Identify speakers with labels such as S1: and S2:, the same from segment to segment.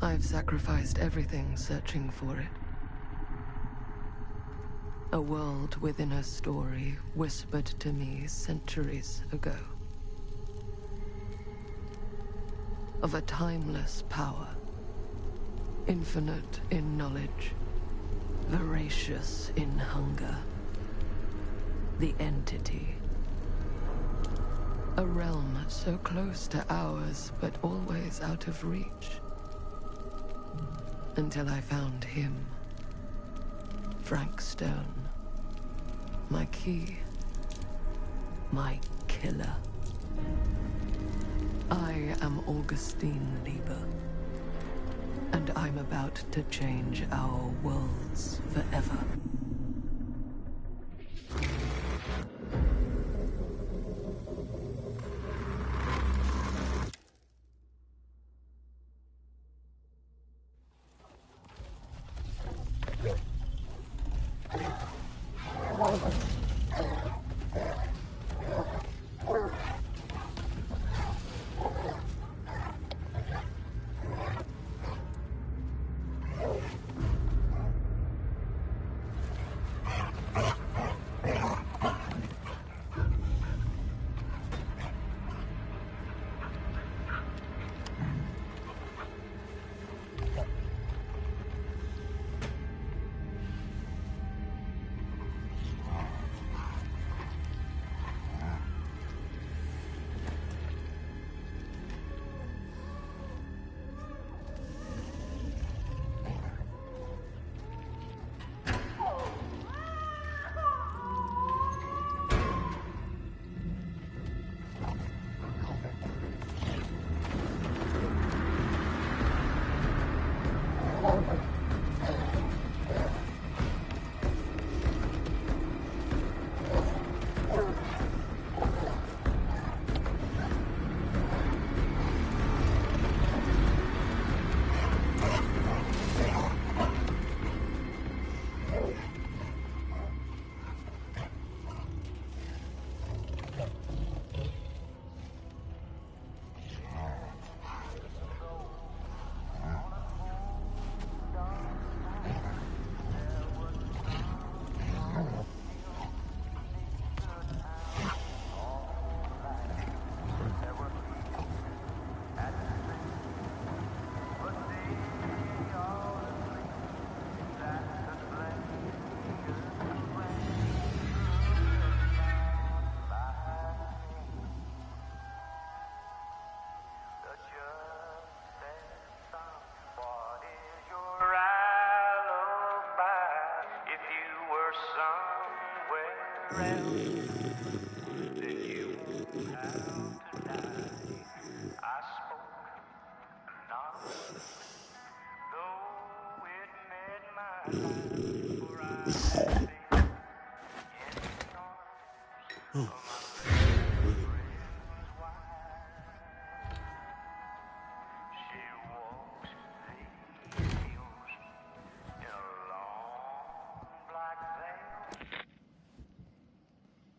S1: I've sacrificed everything searching for it. A world within a story whispered to me centuries ago. Of a timeless power, infinite in knowledge, voracious in hunger. The Entity. A realm so close to ours, but always out of reach. Until I found him. Frank Stone. My key. My killer. I am Augustine Lieber. And I'm about to change our worlds forever.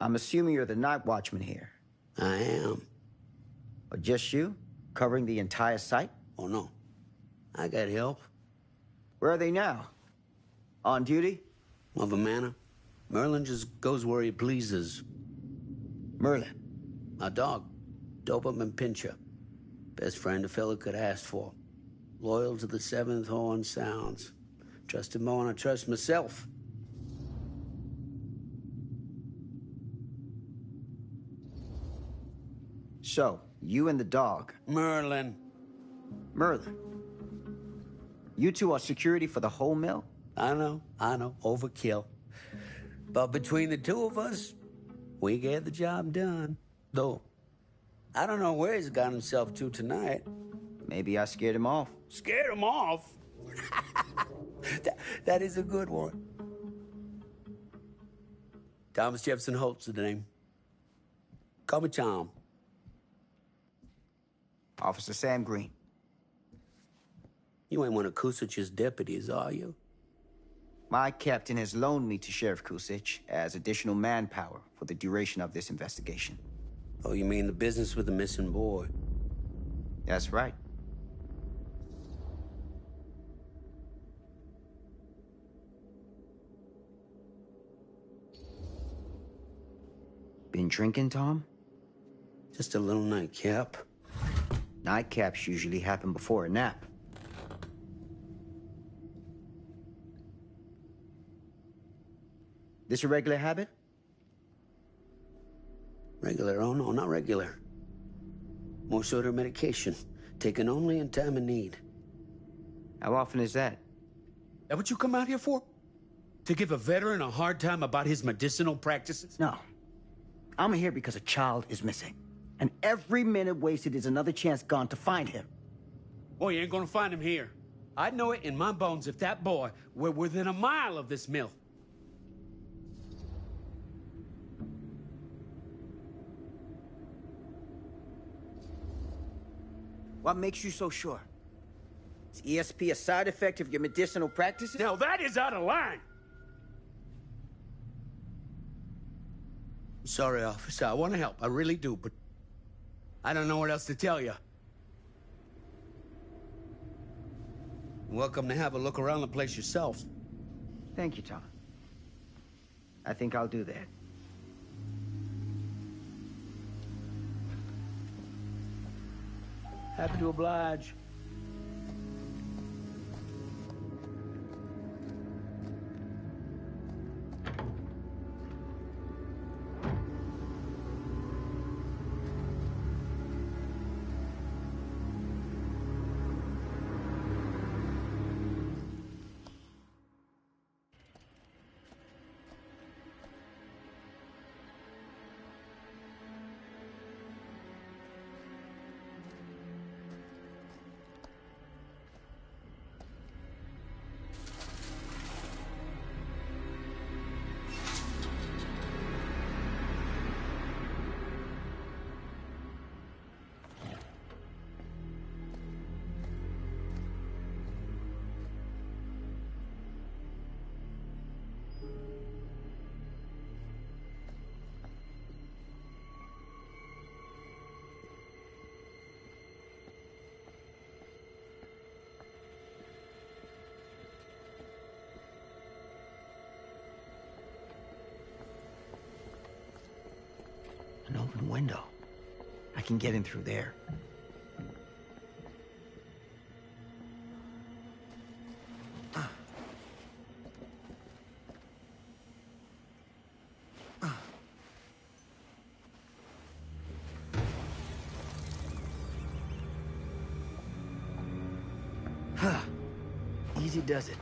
S2: I'm assuming you're the night watchman here.
S3: I am.
S2: Or just you? Covering the entire site?
S3: Oh, no. I got help.
S2: Where are they now? On duty?
S3: Of a manner. Merlin just goes where he pleases.
S2: Merlin?
S3: My dog. Doberman Pinscher. Best friend a fella could ask for. Loyal to the seventh horn sounds. Trust him more than I trust myself.
S2: So, you and the dog.
S3: Merlin.
S2: Merlin. You two are security for the whole mill?
S3: I know. Overkill. But between the two of us, we get the job done. Though, I don't know where he's got himself to tonight.
S2: Maybe I scared him off.
S3: Scared him off? that is a good one. Thomas Jefferson Holt's the name. Call me Tom.
S2: Officer Sam Green.
S3: You ain't one of Kusich's deputies, are you?
S2: My captain has loaned me to Sheriff Kusich as additional manpower for the duration of this investigation.
S3: Oh, you mean the business with the missing boy?
S2: That's right. been drinking, Tom?
S3: Just a little nightcap.
S2: Nightcaps usually happen before a nap. This a regular habit?
S3: Regular? Oh, no, not regular. More sort of medication. Taken only in time of need.
S2: How often is that?
S3: That what you come out here for? To give a veteran a hard time about his medicinal practices?
S4: No. I'm here because a child is missing. And every minute wasted is another chance gone to find him.
S3: Boy, you ain't gonna find him here. I'd know it in my bones if that boy were within a mile of this mill.
S4: What makes you so sure? Is ESP a side effect of your medicinal practices?
S3: Now that is out of line! Sorry, officer. I want to help. I really do, but I don't know what else to tell you. Welcome to have a look around the place yourself.
S2: Thank you, Tom. I think I'll do that.
S3: Happy to oblige.
S4: An open window. I can get in through there. Easy does it.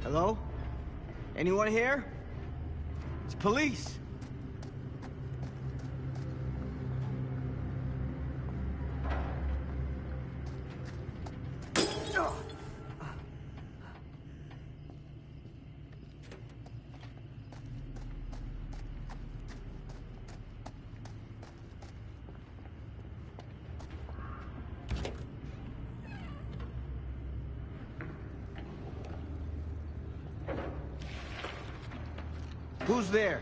S2: Hello? Anyone here? It's police. Who's there?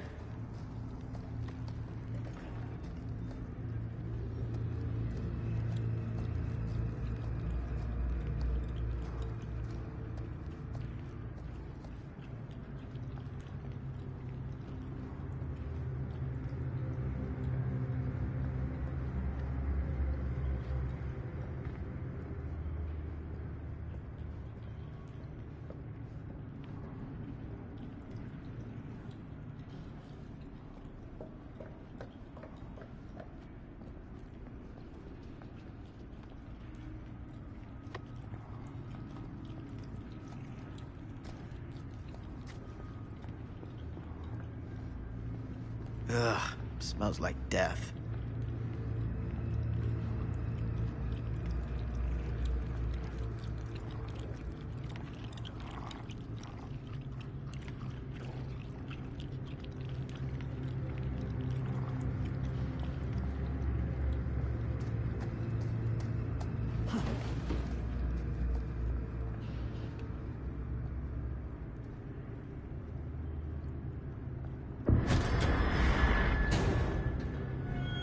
S2: Ugh, smells like death.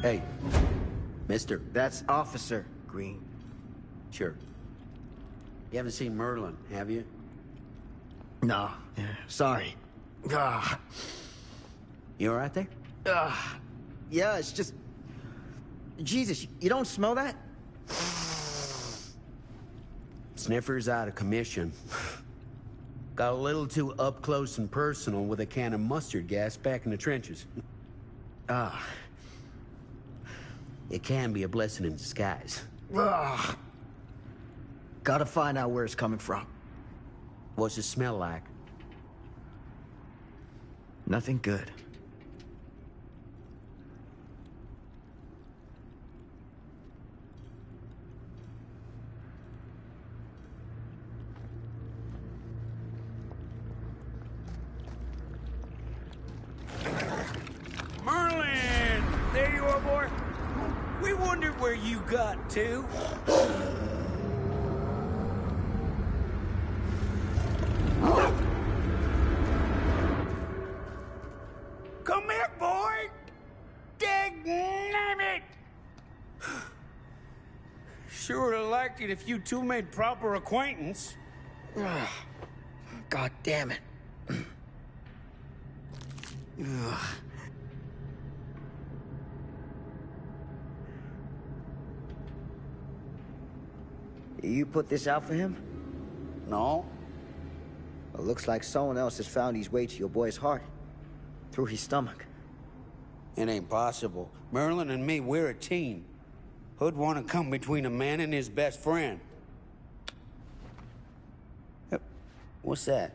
S3: Hey, mister.
S2: That's Officer Green.
S3: Sure. You haven't seen Merlin, have you?
S2: No, sorry. Ah,
S3: You all right there?
S2: yeah, it's just... Jesus, you don't smell that?
S3: Sniffer's out of commission. Got a little too up close and personal with a can of mustard gas back in the trenches.
S2: Ah.
S3: It can be a blessing in disguise.
S2: Ugh. Gotta find out where it's coming from.
S3: What's it smell like?
S2: Nothing good.
S3: Merlin! There you are, boy. We wondered where you got to. Come here, boy! Dagnabbit! Sure would have liked it if you two made proper acquaintance.
S2: God damn it. Ugh. You put this out for him?
S3: No?
S2: Well, looks like someone else has found his way to your boy's heart. Through his stomach.
S3: It ain't possible. Merlin and me, we're a team. Who'd want to come between a man and his best friend? What's that?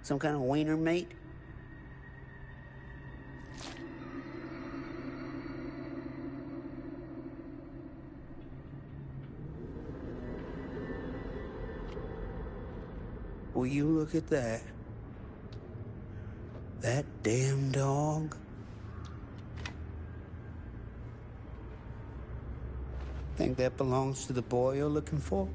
S3: Some kind of wiener mate? Will you look at that? That damn dog? Think that belongs to the boy you're looking for?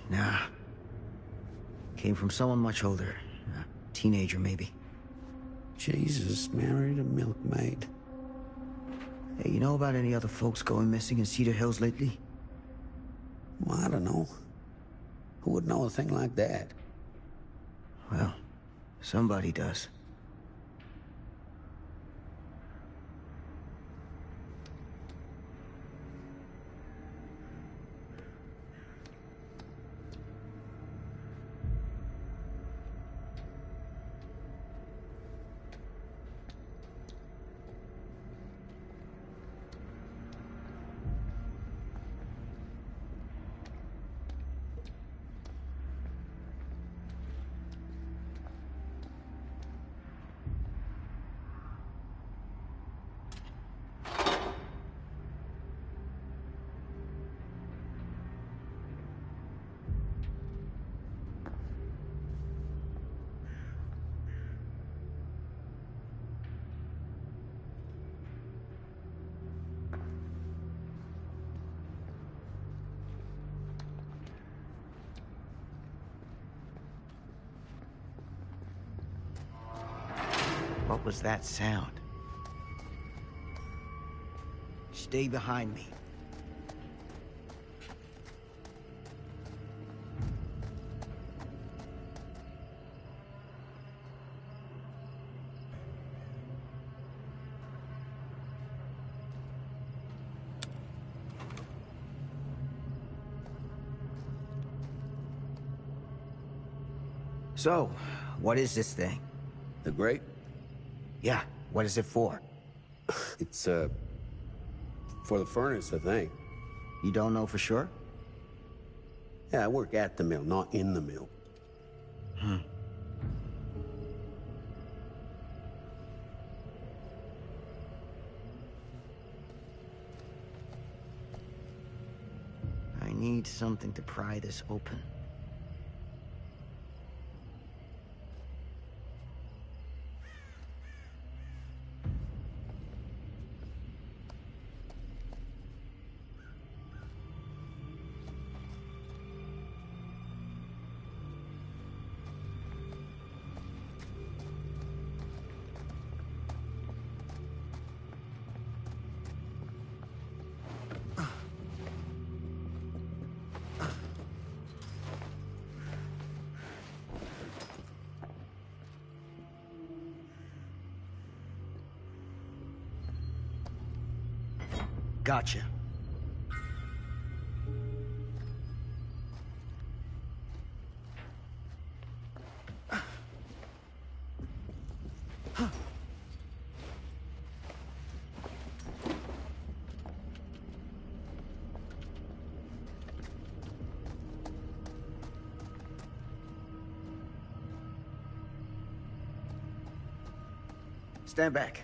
S2: Nah. Came from someone much older. A teenager, maybe.
S3: Jesus married a milkmaid.
S2: Hey, you know about any other folks going missing in Cedar Hills lately?
S3: Well, I don't know. Who would know a thing like that?
S2: Well, somebody does. What was that sound?
S4: Stay behind me.
S2: So, what is this thing?
S3: The grate?
S2: Yeah, what is it for?
S3: It's, for the furnace, I think.
S2: You don't know for sure?
S3: Yeah, I work at the mill, not in the mill.
S2: I need something to pry this open.
S4: Gotcha.
S2: Stand back.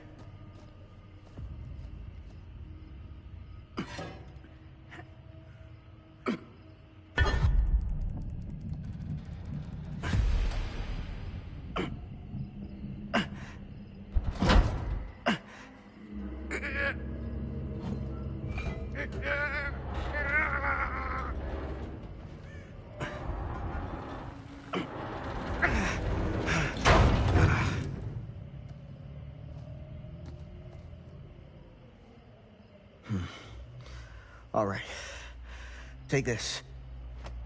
S2: All right. Take this.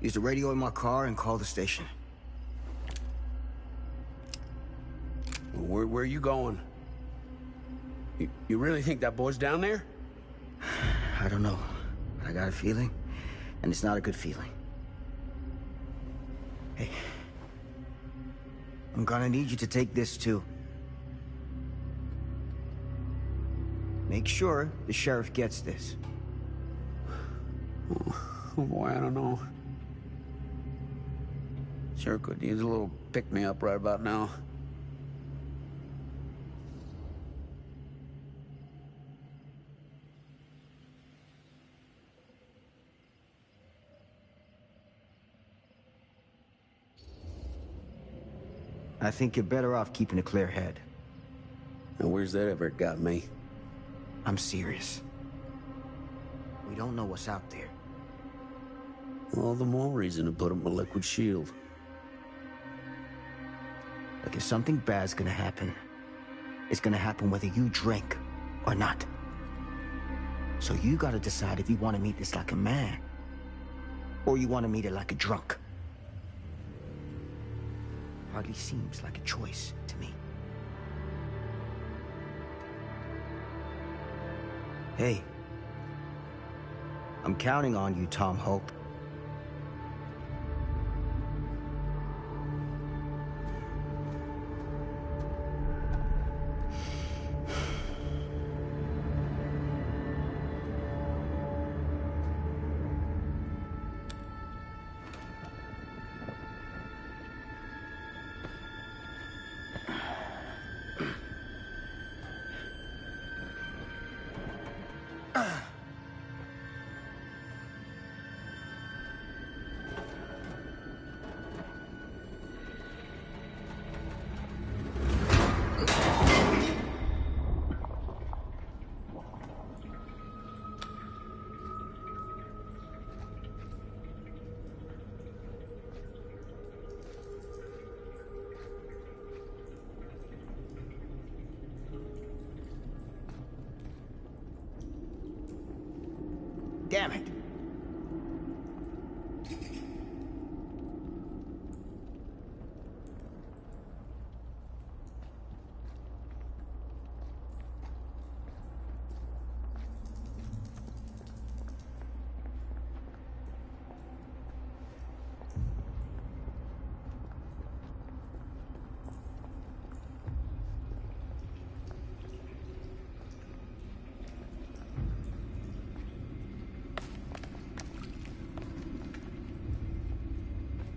S2: Use the radio in my car and call the station.
S3: Where are you going? You really think that boy's down there?
S2: I don't know. I got a feeling, and it's not a good feeling. Hey. I'm gonna need you to take this too. Make sure the sheriff gets this.
S3: Oh boy, I don't know. Sure could use a little pick-me-up right about now.
S2: I think you're better off keeping a clear head.
S3: And where's that ever got me?
S2: I'm serious. We don't know what's out there.
S3: All the more reason to put up a liquid shield.
S2: Like if something bad's gonna happen, it's gonna happen whether you drink or not. So you gotta decide if you want to meet this like a man, or you want to meet it like a drunk. Hardly seems like a choice to me. Hey, I'm counting on you, Tom Hope. damn it.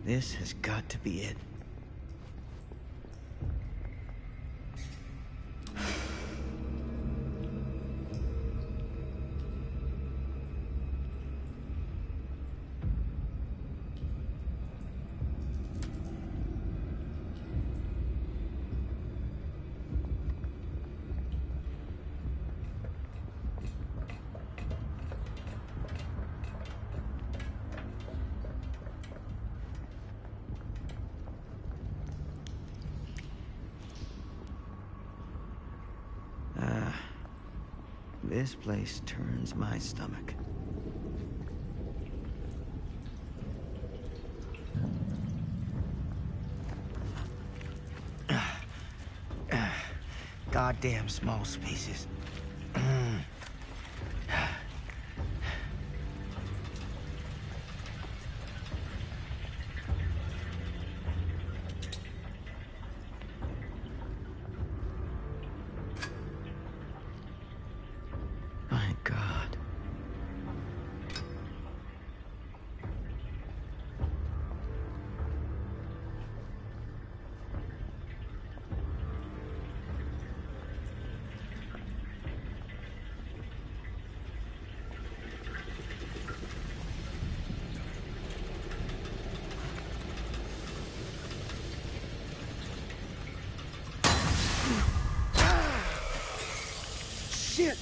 S2: This has got to be it. This place turns my stomach. Goddamn small spaces. My God. Shit!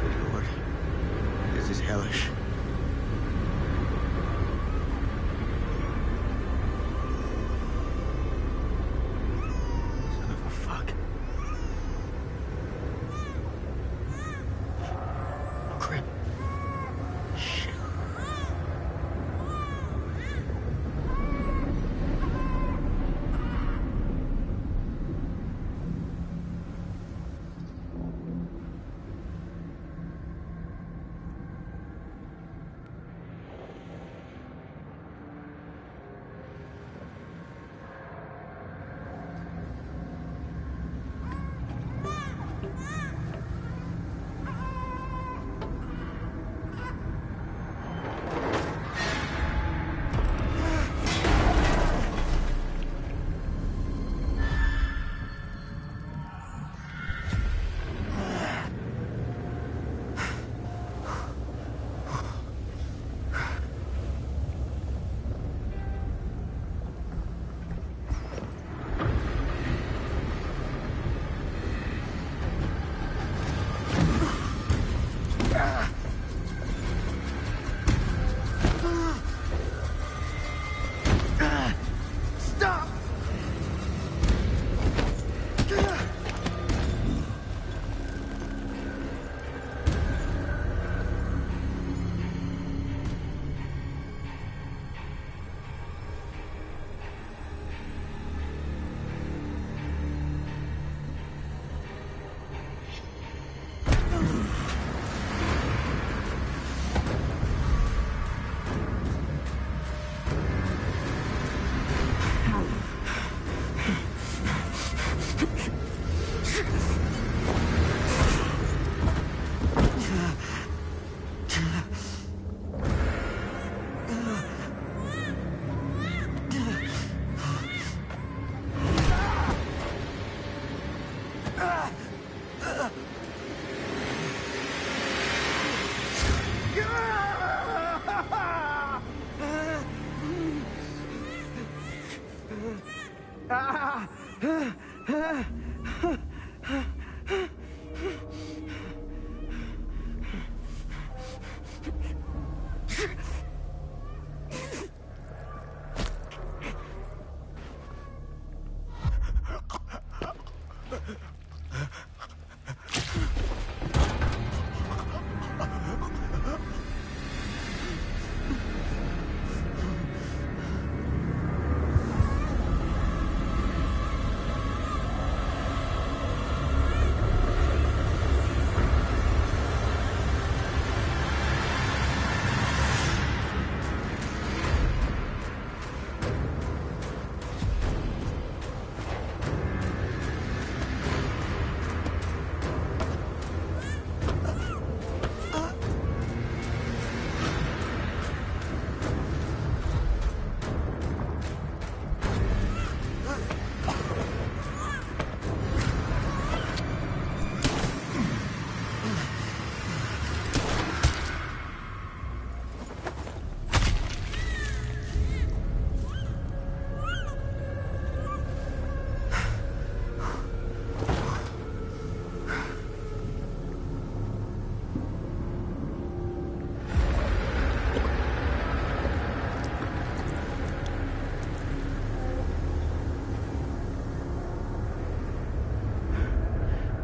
S2: Good Lord. This is hellish. Son of a fuck. Crap. Shit.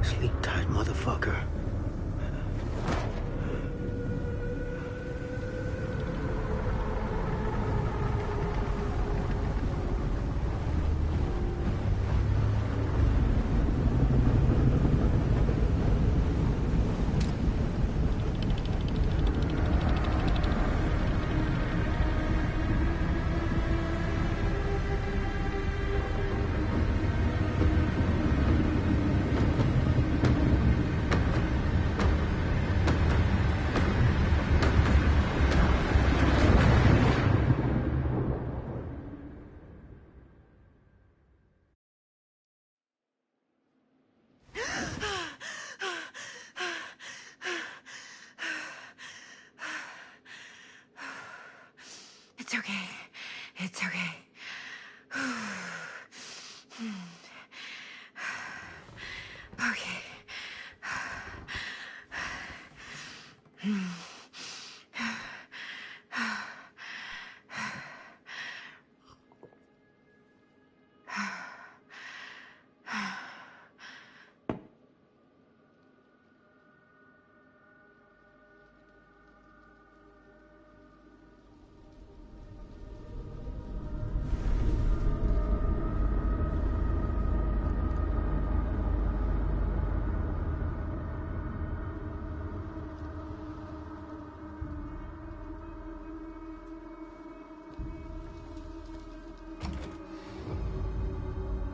S2: Sleep tight, motherfucker.
S5: It's okay. It's okay. Okay.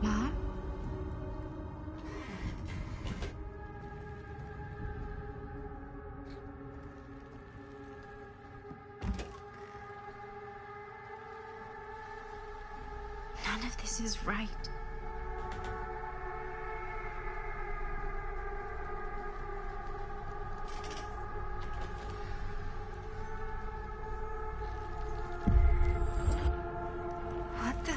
S5: Mom? None of this is right. What the?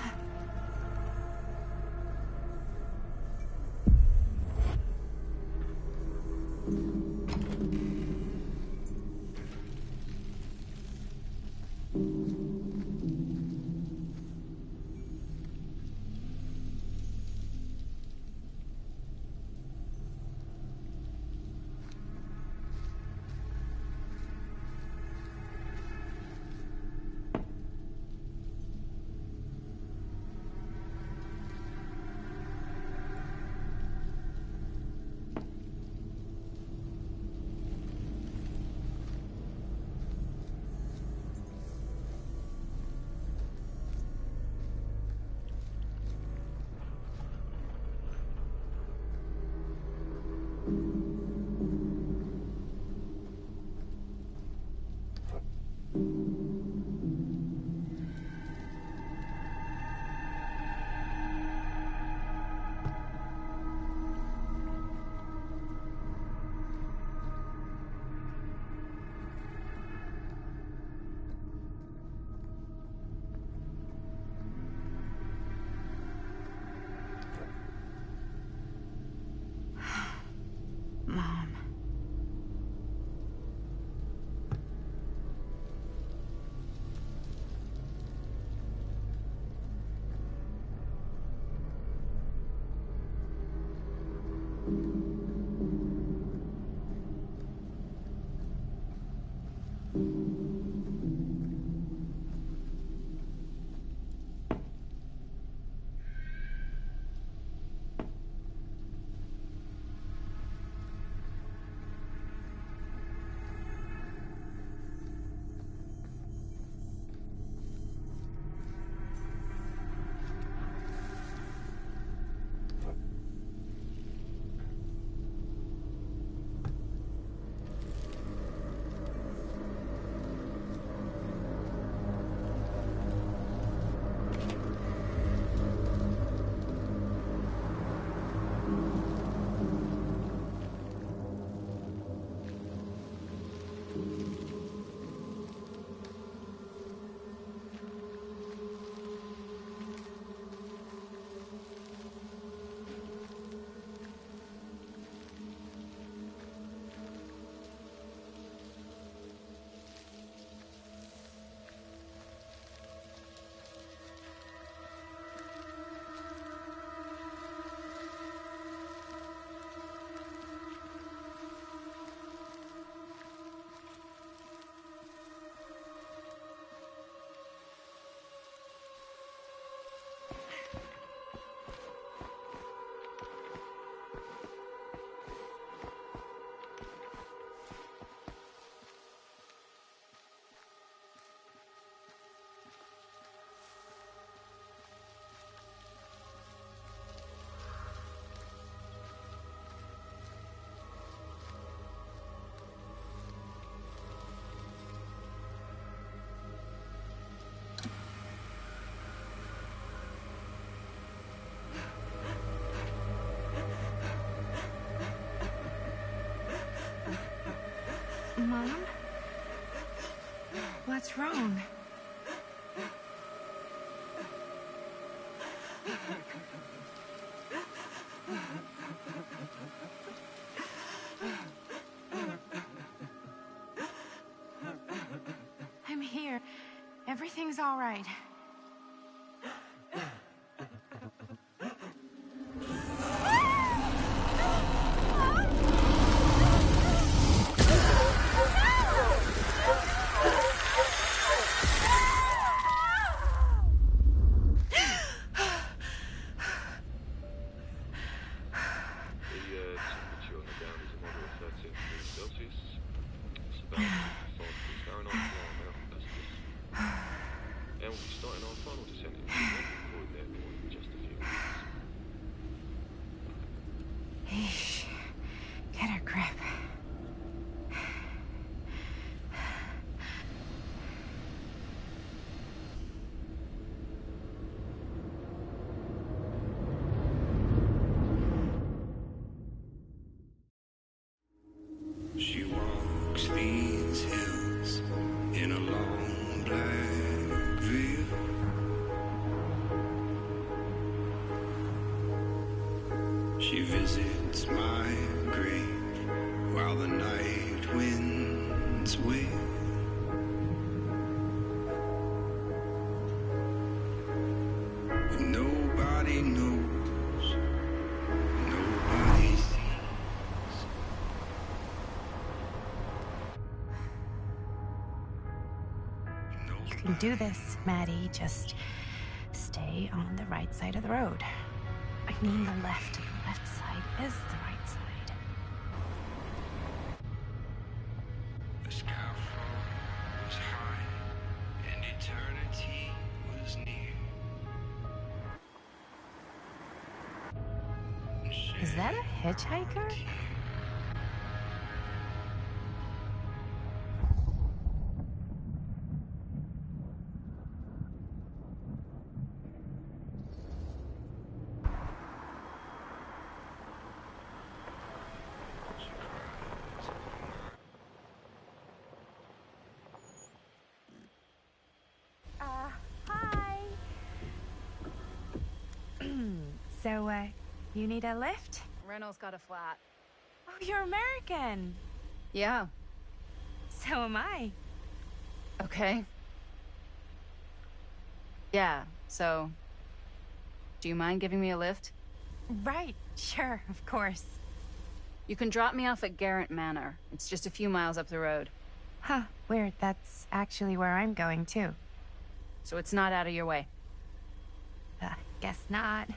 S5: Mom. Mom? What's wrong? I'm here. Everything's all right. Eesh. Get a grip.
S6: She walks these hills in a long black veil. She visits my grave while the night winds wail. Nobody knows, nobody sees.
S5: You can do this, Maddie. Just stay on the right side of the road. I mean the left. The left side is the right side.
S6: The scaffold was high and eternity was near.
S5: Is that a hitchhiker? So, you need a lift?
S7: Reynolds got a flat.
S5: Oh, you're American.
S7: Yeah.
S5: So am I.
S7: Okay. Yeah, so... Do you mind giving me a lift?
S5: Right, sure, of course.
S7: You can drop me off at Garrett Manor. It's just a few miles up the road.
S5: Huh, weird. That's actually where I'm going, too.
S7: So it's not out of your way.
S5: Guess not.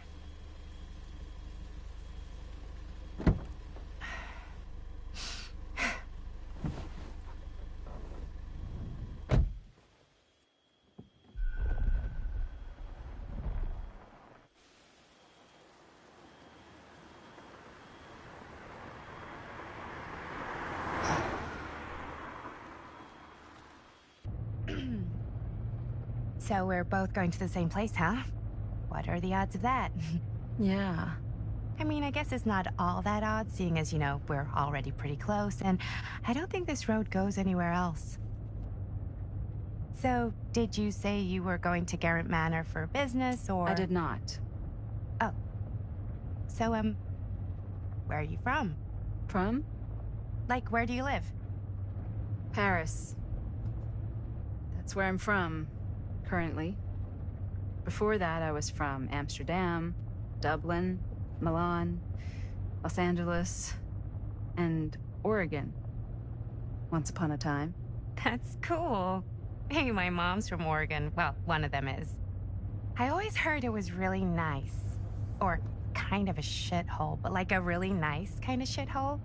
S5: So we're both going to the same place, huh? What are the odds of that?
S7: Yeah.
S5: I mean, I guess it's not all that odd, seeing as, you know, we're already pretty close, and I don't think this road goes anywhere else. So, did you say you were going to Garrett Manor for business, or...?
S7: I did not.
S5: Oh. So, where are you from?
S7: From?
S5: Like, where do you live?
S7: Paris. That's where I'm from, currently. Before that, I was from Amsterdam, Dublin, Milan, Los Angeles, and Oregon. Once upon a time.
S5: That's cool. Hey, my mom's from Oregon. Well, one of them is. I always heard it was really nice. Or kind of a shithole, but like a really nice kind of shithole.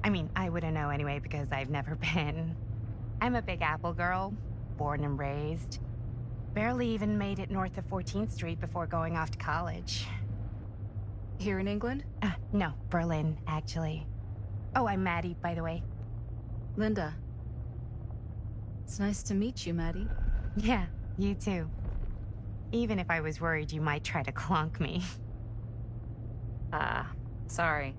S5: I mean, I wouldn't know anyway because I've never been. I'm a Big Apple girl, born and raised. Barely even made it north of 14th Street before going off to college.
S7: Here in England?
S5: No, Berlin, actually. Oh, I'm Maddie, by the way.
S7: Linda. It's nice to meet you, Maddie.
S5: Yeah, you too. Even if I was worried you might try to clonk me.
S7: Sorry.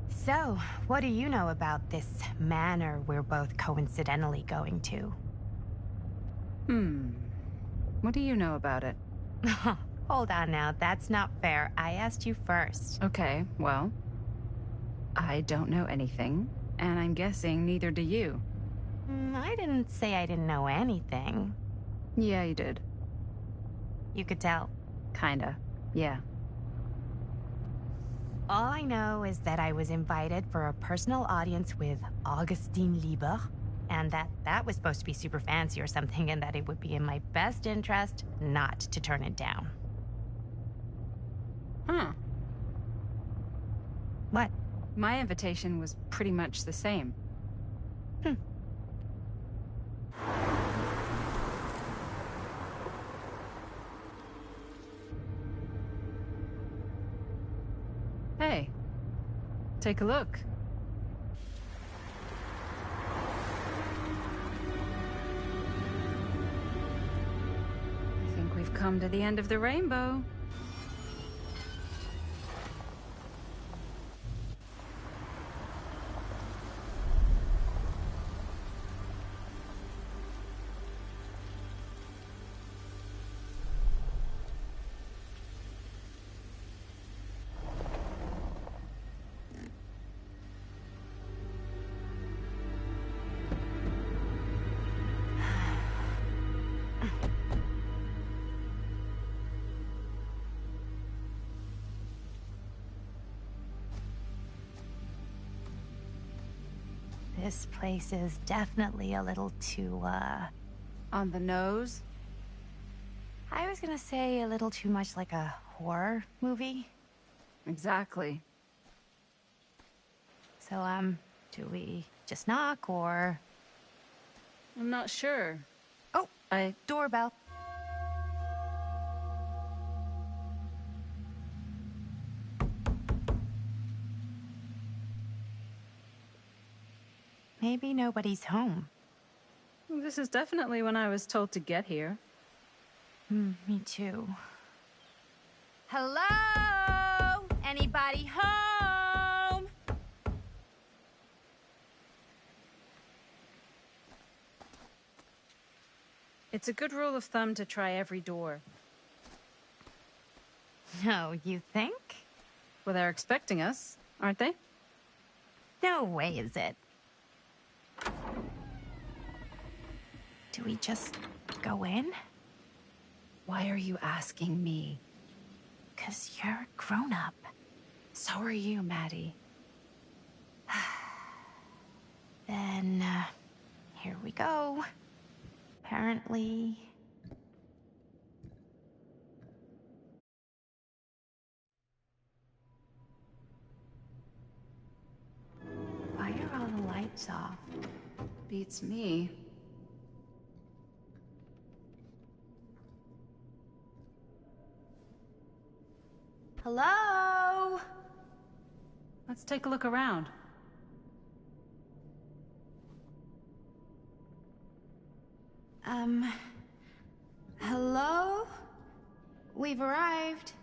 S5: So, what do you know about this manor we're both coincidentally going to?
S7: What do you know about it?
S5: Hold on now, that's not fair. I asked you first.
S7: Okay, well... I don't know anything, and I'm guessing neither do you.
S5: I didn't say I didn't know anything.
S7: Yeah, you did.
S5: You could tell.
S7: Kinda. Yeah.
S5: All I know is that I was invited for a personal audience with Augustine Lieber, and that was supposed to be super fancy or something, and that it would be in my best interest not to turn it down.
S7: Huh.
S5: What?
S7: My invitation was pretty much the same. Hey, take a look. I think we've come to the end of the rainbow.
S5: This place is definitely a little too,
S7: On the nose?
S5: I was gonna say a little too much like a horror movie.
S7: Exactly.
S5: So, do we just knock, or...?
S7: I'm not sure.
S5: Oh, doorbell. Maybe nobody's home.
S7: This is definitely when I was told to get here.
S5: Me too. Hello? Anybody home?
S7: It's a good rule of thumb to try every door.
S5: No, you think?
S7: Well, they're expecting us, aren't they?
S5: No way is it. Do we just go in?
S7: Why are you asking me?
S5: 'Cause you're a grown-up.
S7: So are you, Maddie.
S5: Then, here we go. Apparently... Why are all the lights off?
S7: Beats me.
S5: Hello?
S7: Let's take a look around.
S5: Hello? We've arrived.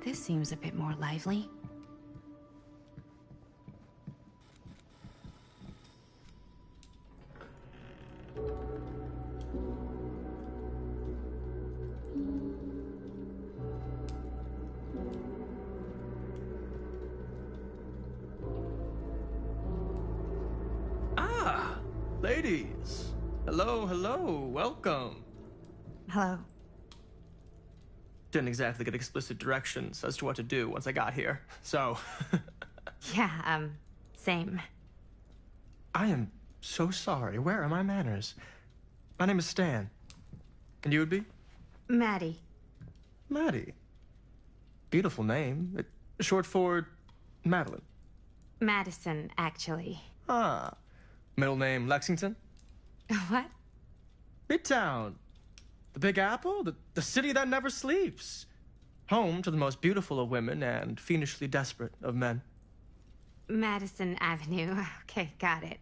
S5: This seems a bit more lively.
S8: Ah, ladies. Hello, hello, welcome.
S5: Hello.
S8: Didn't exactly get explicit directions as to what to do once I got here, so...
S5: Yeah, same.
S8: I am so sorry. Where are my manners? My name is Stan. And you would be?
S5: Maddie.
S8: Maddie. Beautiful name. Short for Madeline.
S5: Madison, actually.
S8: Ah. Middle name Lexington?
S5: What?
S8: Midtown. The Big Apple? The city that never sleeps. Home to the most beautiful of women and fiendishly desperate of men.
S5: Madison Avenue. Okay, got it.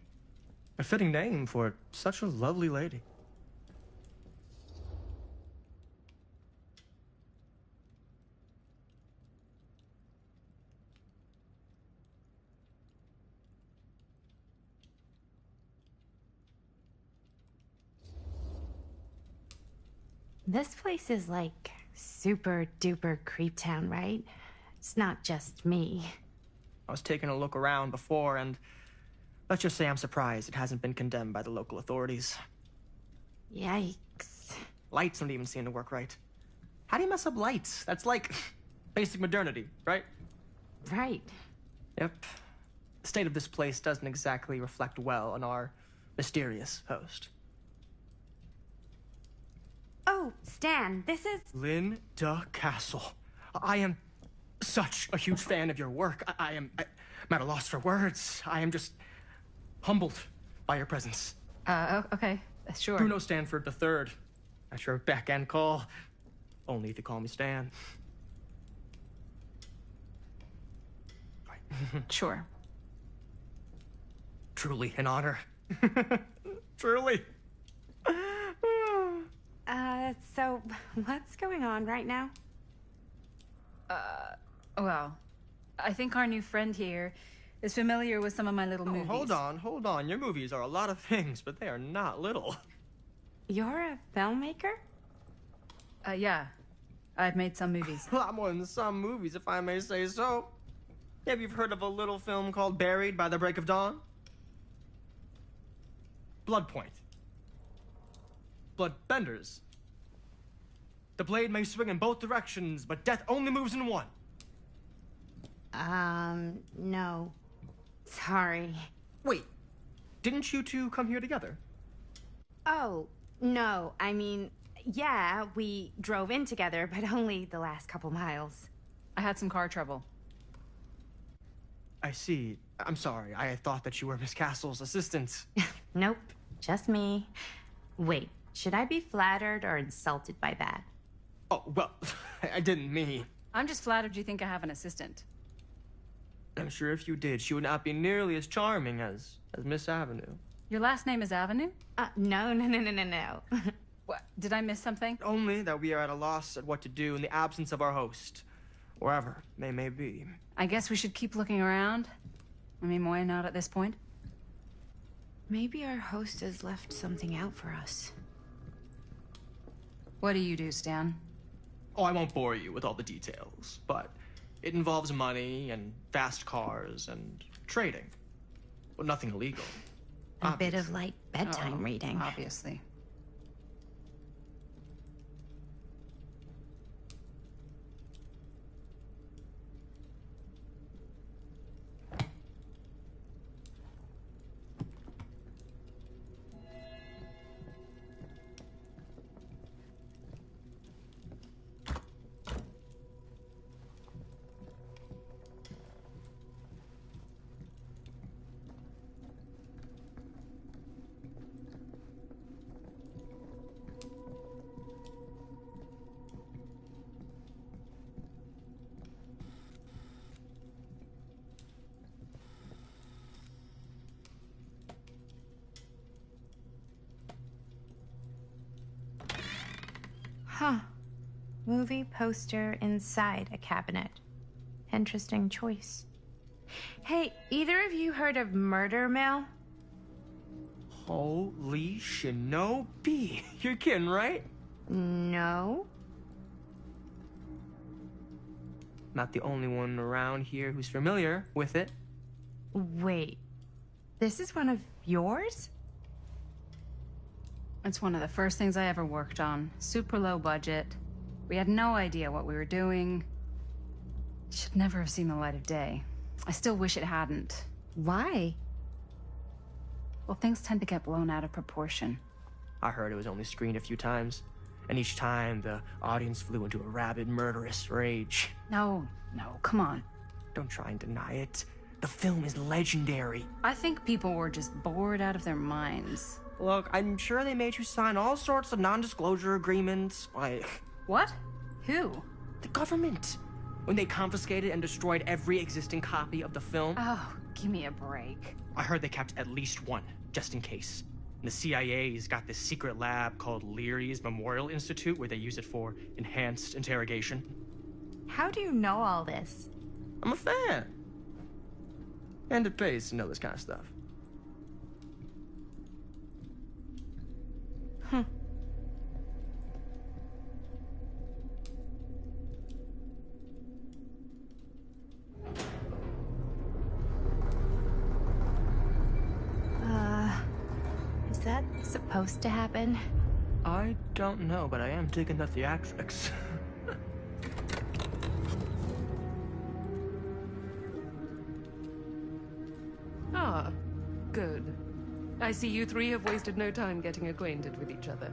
S8: A fitting name for such a lovely lady.
S5: This place is like super duper creep town, right? It's not just me.
S8: I was taking a look around before, and let's just say I'm surprised it hasn't been condemned by the local authorities.
S5: Yikes.
S8: Lights don't even seem to work right. How do you mess up lights? That's like basic modernity, right?
S5: Right.
S8: Yep. The state of this place doesn't exactly reflect well on our mysterious host.
S5: Oh, Stan, this is...
S8: Linda Castle. I am such a huge fan of your work. I'm at a loss for words. I am just humbled by your presence.
S7: Okay, sure.
S8: Bruno Stanford III. At your beck and call. Only if you call me Stan.
S7: Sure.
S8: Truly an honor. Truly.
S5: So what's going on right now?
S7: Well, I think our new friend here is familiar with some of my little movies.
S8: Hold on. Your movies are a lot of things, but they are not little.
S5: You're a filmmaker?
S7: Yeah. I've made some movies.
S8: A lot more than some movies, if I may say so. Have you heard of a little film called Buried by the Break of Dawn? Blood Point. Bloodbenders. The blade may swing in both directions, but death only moves in one.
S5: No. Sorry.
S8: Wait, didn't you two come here together?
S5: Oh, no. I mean, yeah, we drove in together, but only the last couple miles.
S7: I had some car trouble.
S8: I see. I'm sorry. I thought that you were Miss Castle's assistant.
S5: Nope, just me. Wait, should I be flattered or insulted by that?
S8: Oh, well, I didn't mean.
S7: I'm just flattered you think I have an assistant.
S8: I'm sure if you did, she would not be nearly as charming as Miss Avenue.
S7: Your last name is Avenue?
S5: No.
S7: What? Did I miss something?
S8: Only that we are at a loss at what to do in the absence of our host, wherever they may be.
S7: I guess we should keep looking around. I mean, why not at this point?
S5: Maybe our host has left something out for us.
S7: What do you do, Stan?
S8: Oh, I won't bore you with all the details, but it involves money and fast cars and trading. But nothing illegal.
S5: A bit of light bedtime reading.
S7: Obviously.
S5: Huh. Movie poster inside a cabinet. Interesting choice. Hey, either of you heard of Murder Mill?
S8: Holy shinobi. You're kidding, right?
S5: No.
S8: Not the only one around here who's familiar with it.
S5: Wait. This is one of yours?
S7: It's one of the first things I ever worked on. Super low budget. We had no idea what we were doing. Should never have seen the light of day. I still wish it hadn't.
S5: Why?
S7: Well, things tend to get blown out of proportion.
S8: I heard it was only screened a few times, and each time the audience flew into a rabid, murderous rage.
S7: No, come on.
S8: Don't try and deny it. The film is legendary.
S7: I think people were just bored out of their minds.
S8: Look, I'm sure they made you sign all sorts of non-disclosure agreements, like...
S7: What? Who?
S8: The government. When they confiscated and destroyed every existing copy of the film.
S7: Oh, give me a break.
S8: I heard they kept at least one, just in case. And the CIA's got this secret lab called Leary's Memorial Institute where they use it for enhanced interrogation.
S5: How do you know all this?
S8: I'm a fan. And it pays to know this kind of stuff.
S5: supposed to happen?
S8: I don't know, but I am digging the theatrics.
S9: Ah, good. I see you three have wasted no time getting acquainted with each other.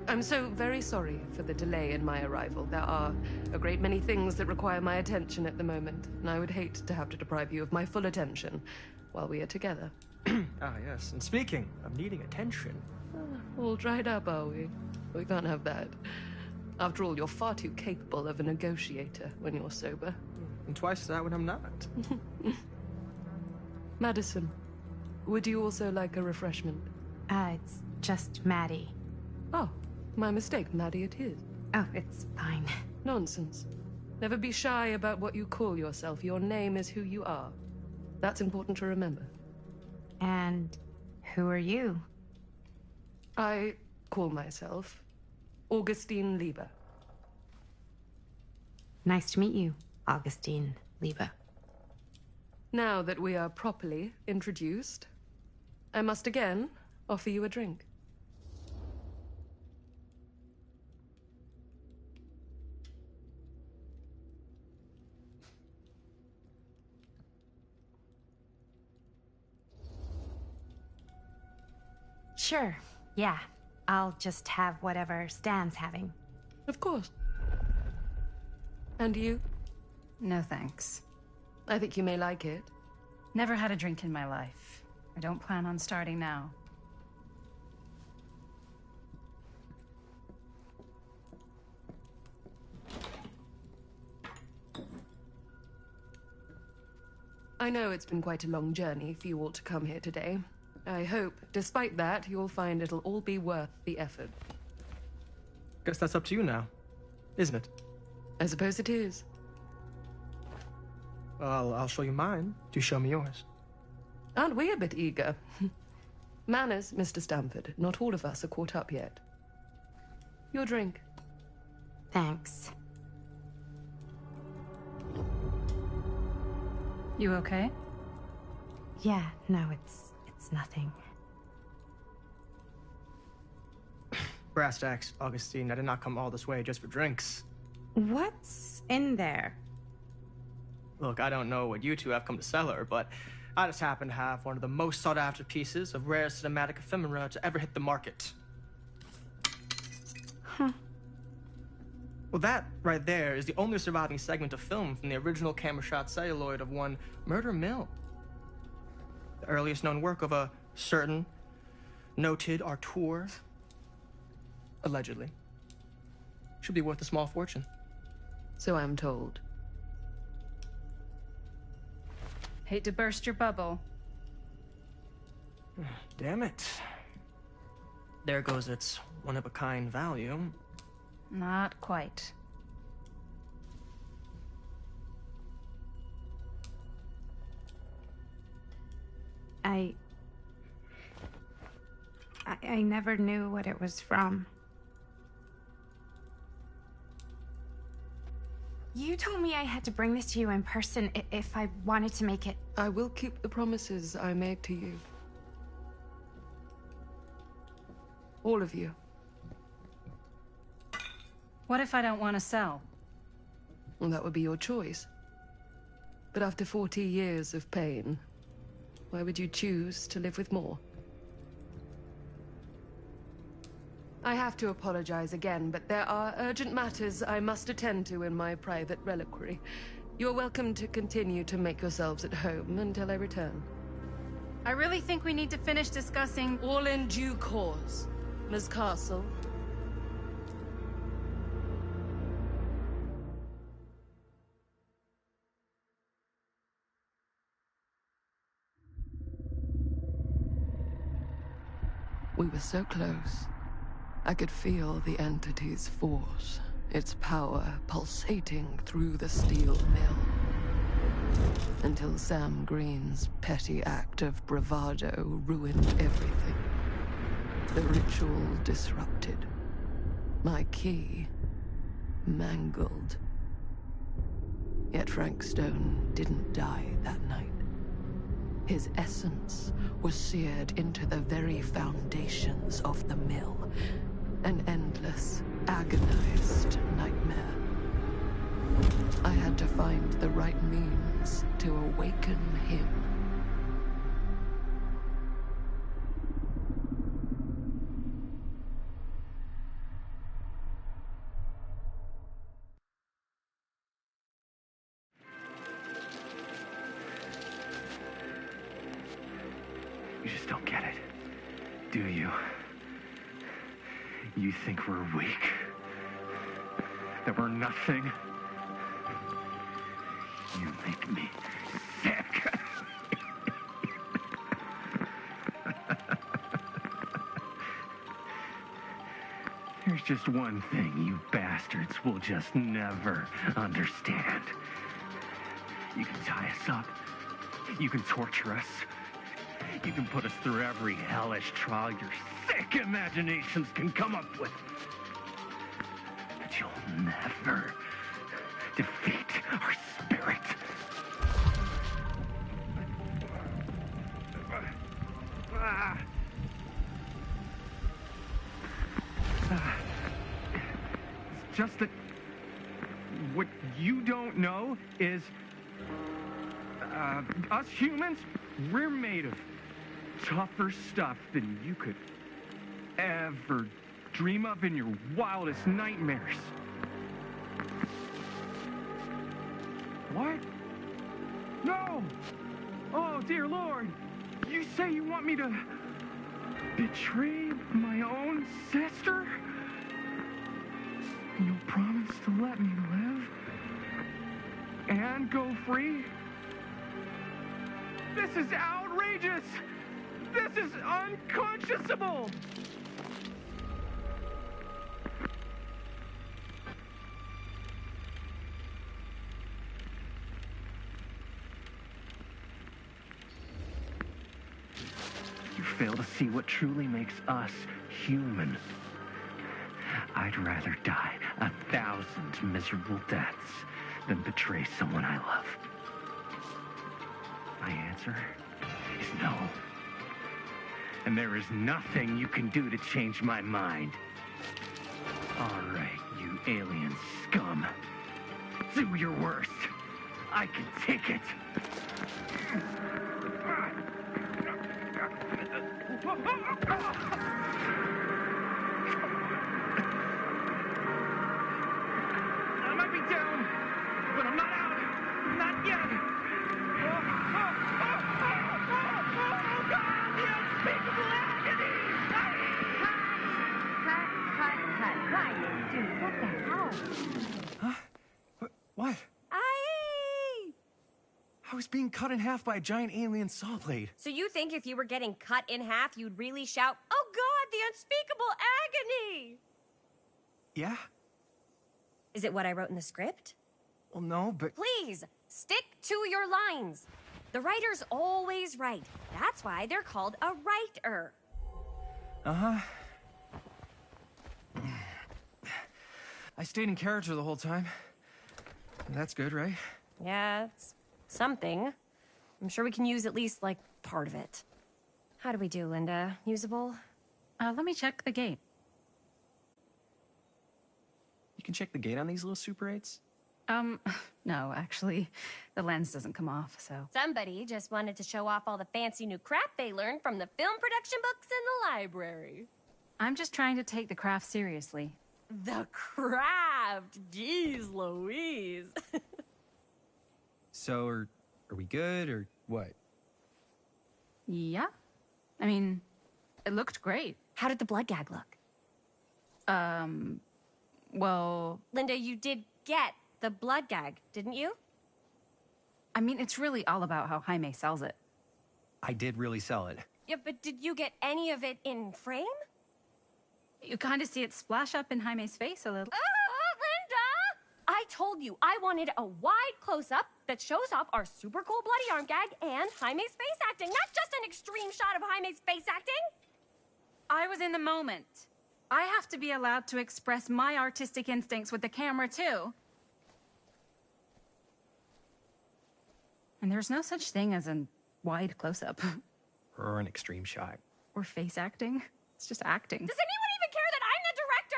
S9: I'm so very sorry for the delay in my arrival. There are a great many things that require my attention at the moment, and I would hate to have to deprive you of my full attention while we are together.
S8: Ah, yes. And speaking of needing attention...
S9: All dried up, are we? We can't have that. After all, you're far too capable of a negotiator when you're sober.
S8: And twice that when I'm not.
S9: Madison, would you also like a refreshment?
S5: It's just Maddie.
S9: Oh, my mistake. Maddie it is.
S5: Oh, it's fine.
S9: Nonsense. Never be shy about what you call yourself. Your name is who you are. That's important to remember.
S5: And who are you?
S9: I call myself Augustine Lieber.
S5: Nice to meet you, Augustine Lieber.
S9: Now that we are properly introduced, I must again offer you a drink.
S5: Sure, yeah. I'll just have whatever Stan's having.
S9: Of course. And you?
S7: No thanks.
S9: I think you may like it.
S7: Never had a drink in my life. I don't plan on starting now.
S9: I know it's been quite a long journey for you all to come here today. I hope, despite that, you'll find it'll all be worth the effort.
S8: Guess that's up to you now, isn't it?
S9: I suppose it is.
S8: Well, I'll show you mine. Do show me yours.
S9: Aren't we a bit eager? Manners, Mr. Stamford. Not all of us are caught up yet. Your drink.
S5: Thanks.
S7: You okay?
S5: Yeah, no, it's nothing.
S8: Brass tacks, Augustine. I did not come all this way just for drinks.
S5: What's in there?
S8: Look, I don't know what you two have come to sell her, but I just happen to have one of the most sought-after pieces of rare cinematic ephemera to ever hit the market.
S5: Huh.
S8: Well, that right there is the only surviving segment of film from the original camera shot celluloid of one Murder Mill. The earliest known work of a certain noted auteur, allegedly. Should be worth a small fortune.
S9: So I'm told.
S7: Hate to burst your bubble.
S8: Damn it. There goes its one-of-a-kind value.
S7: Not quite.
S5: I never knew what it was from. You told me I had to bring this to you in person if I wanted to make it.
S9: I will keep the promises I made to you. All of you.
S7: What if I don't want to sell?
S9: Well, that would be your choice. But after 40 years of pain, why would you choose to live with more? I have to apologize again, but there are urgent matters I must attend to in my private reliquary. You're welcome to continue to make yourselves at home until I return.
S7: I really think we need to finish discussing...
S9: All in due course, Ms. Castle. We were so close. I could feel the entity's force, its power pulsating through the steel mill. Until Sam Green's petty act of bravado ruined everything. The ritual disrupted. My key mangled. Yet Frank Stone didn't die that night.
S1: His essence was seared into the very foundations of the mill. An endless, agonized nightmare. I had to find the right means to awaken him.
S10: You just don't get it, do you? You think we're weak? That we're nothing? You make me sick. There's just one thing you bastards will just never understand. You can tie us up. You can torture us. You can put us through every hellish trial your sick imaginations can come up with. But you'll never defeat our spirit. It's just that what you don't know is us humans, we're made of tougher stuff than you could ever dream of in your wildest nightmares. What? No! Oh, dear Lord! You say you want me to betray my own sister? You'll promise to let me live? And go free? This is outrageous! This is unconscionable! You fail to see what truly makes us human. I'd rather die 1,000 miserable deaths than betray someone I love. My answer is no. And there is nothing you can do to change my mind. All right, you alien scum. Do your worst. I can take it. I might be down, but I'm not out. Not yet. Oh, God, the unspeakable agony!
S11: Cut. Quiet, dude. What the hell?
S10: Huh? What? I was being cut in half by a giant alien saw blade.
S11: So you think if you were getting cut in half, you'd really shout, "Oh God, the unspeakable agony"?
S10: Yeah?
S11: Is it what I wrote in the script?
S10: Well, no, but...
S11: Please, stick to your lines. The writer's always right. That's why they're called a writer.
S10: Uh-huh. I stayed in character the whole time. That's good, right?
S11: Yeah, it's something. I'm sure we can use at least, like, part of it. How do we do, Linda? Usable?
S7: Let me check the gate.
S8: You can check the gate on these little Super 8s?
S7: No, actually, the lens doesn't come off, so...
S11: Somebody just wanted to show off all the fancy new crap they learned from the film production books in the library.
S7: I'm just trying to take the craft seriously.
S11: The craft! Jeez Louise!
S8: So, are we good, or what?
S7: Yeah. I mean, it looked great.
S11: How did the blood gag look?
S7: Well...
S11: Linda, you did get the blood gag, didn't you?
S7: I mean, it's really all about how Jaime sells it.
S8: I did really sell it.
S11: Yeah, but did you get any of it in frame?
S7: You kind of see it splash up in Jaime's face a little.
S11: Oh, Linda! I told you I wanted a wide close-up that shows off our super cool bloody arm gag and Jaime's face acting, not just an extreme shot of Jaime's face acting.
S7: I was in the moment. I have to be allowed to express my artistic instincts with the camera, too. And there's no such thing as an wide close-up.
S10: Or an extreme shot.
S7: Or face acting. It's just acting.
S11: Does anyone even care that I'm the director?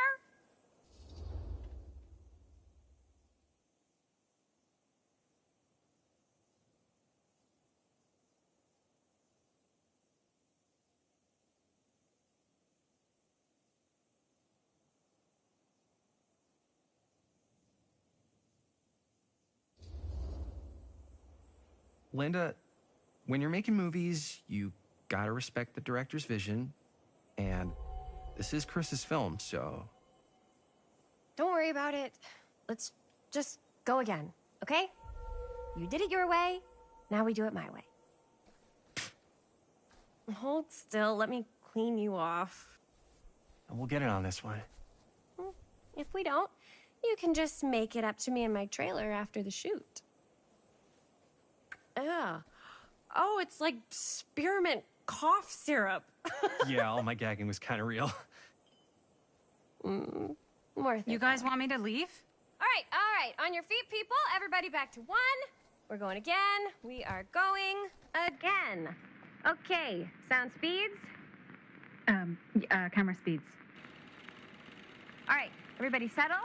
S10: Linda, when you're making movies, you gotta respect the director's vision. And this is Chris's film, so...
S11: Don't worry about it. Let's just go again, okay? You did it your way, now we do it my way. Hold still, let me clean you off.
S10: We'll get it on this one.
S11: If we don't, you can just make it up to me in my trailer after the shoot. Ugh. Oh, it's like spearmint cough syrup.
S10: Yeah, all my gagging was kind of real.
S11: Worth it.
S7: You guys want me to leave?
S11: All right. On your feet, people. Everybody back to 1. We're going again. We are going again. Okay, sound speeds.
S7: Camera speeds.
S11: All right, everybody settle.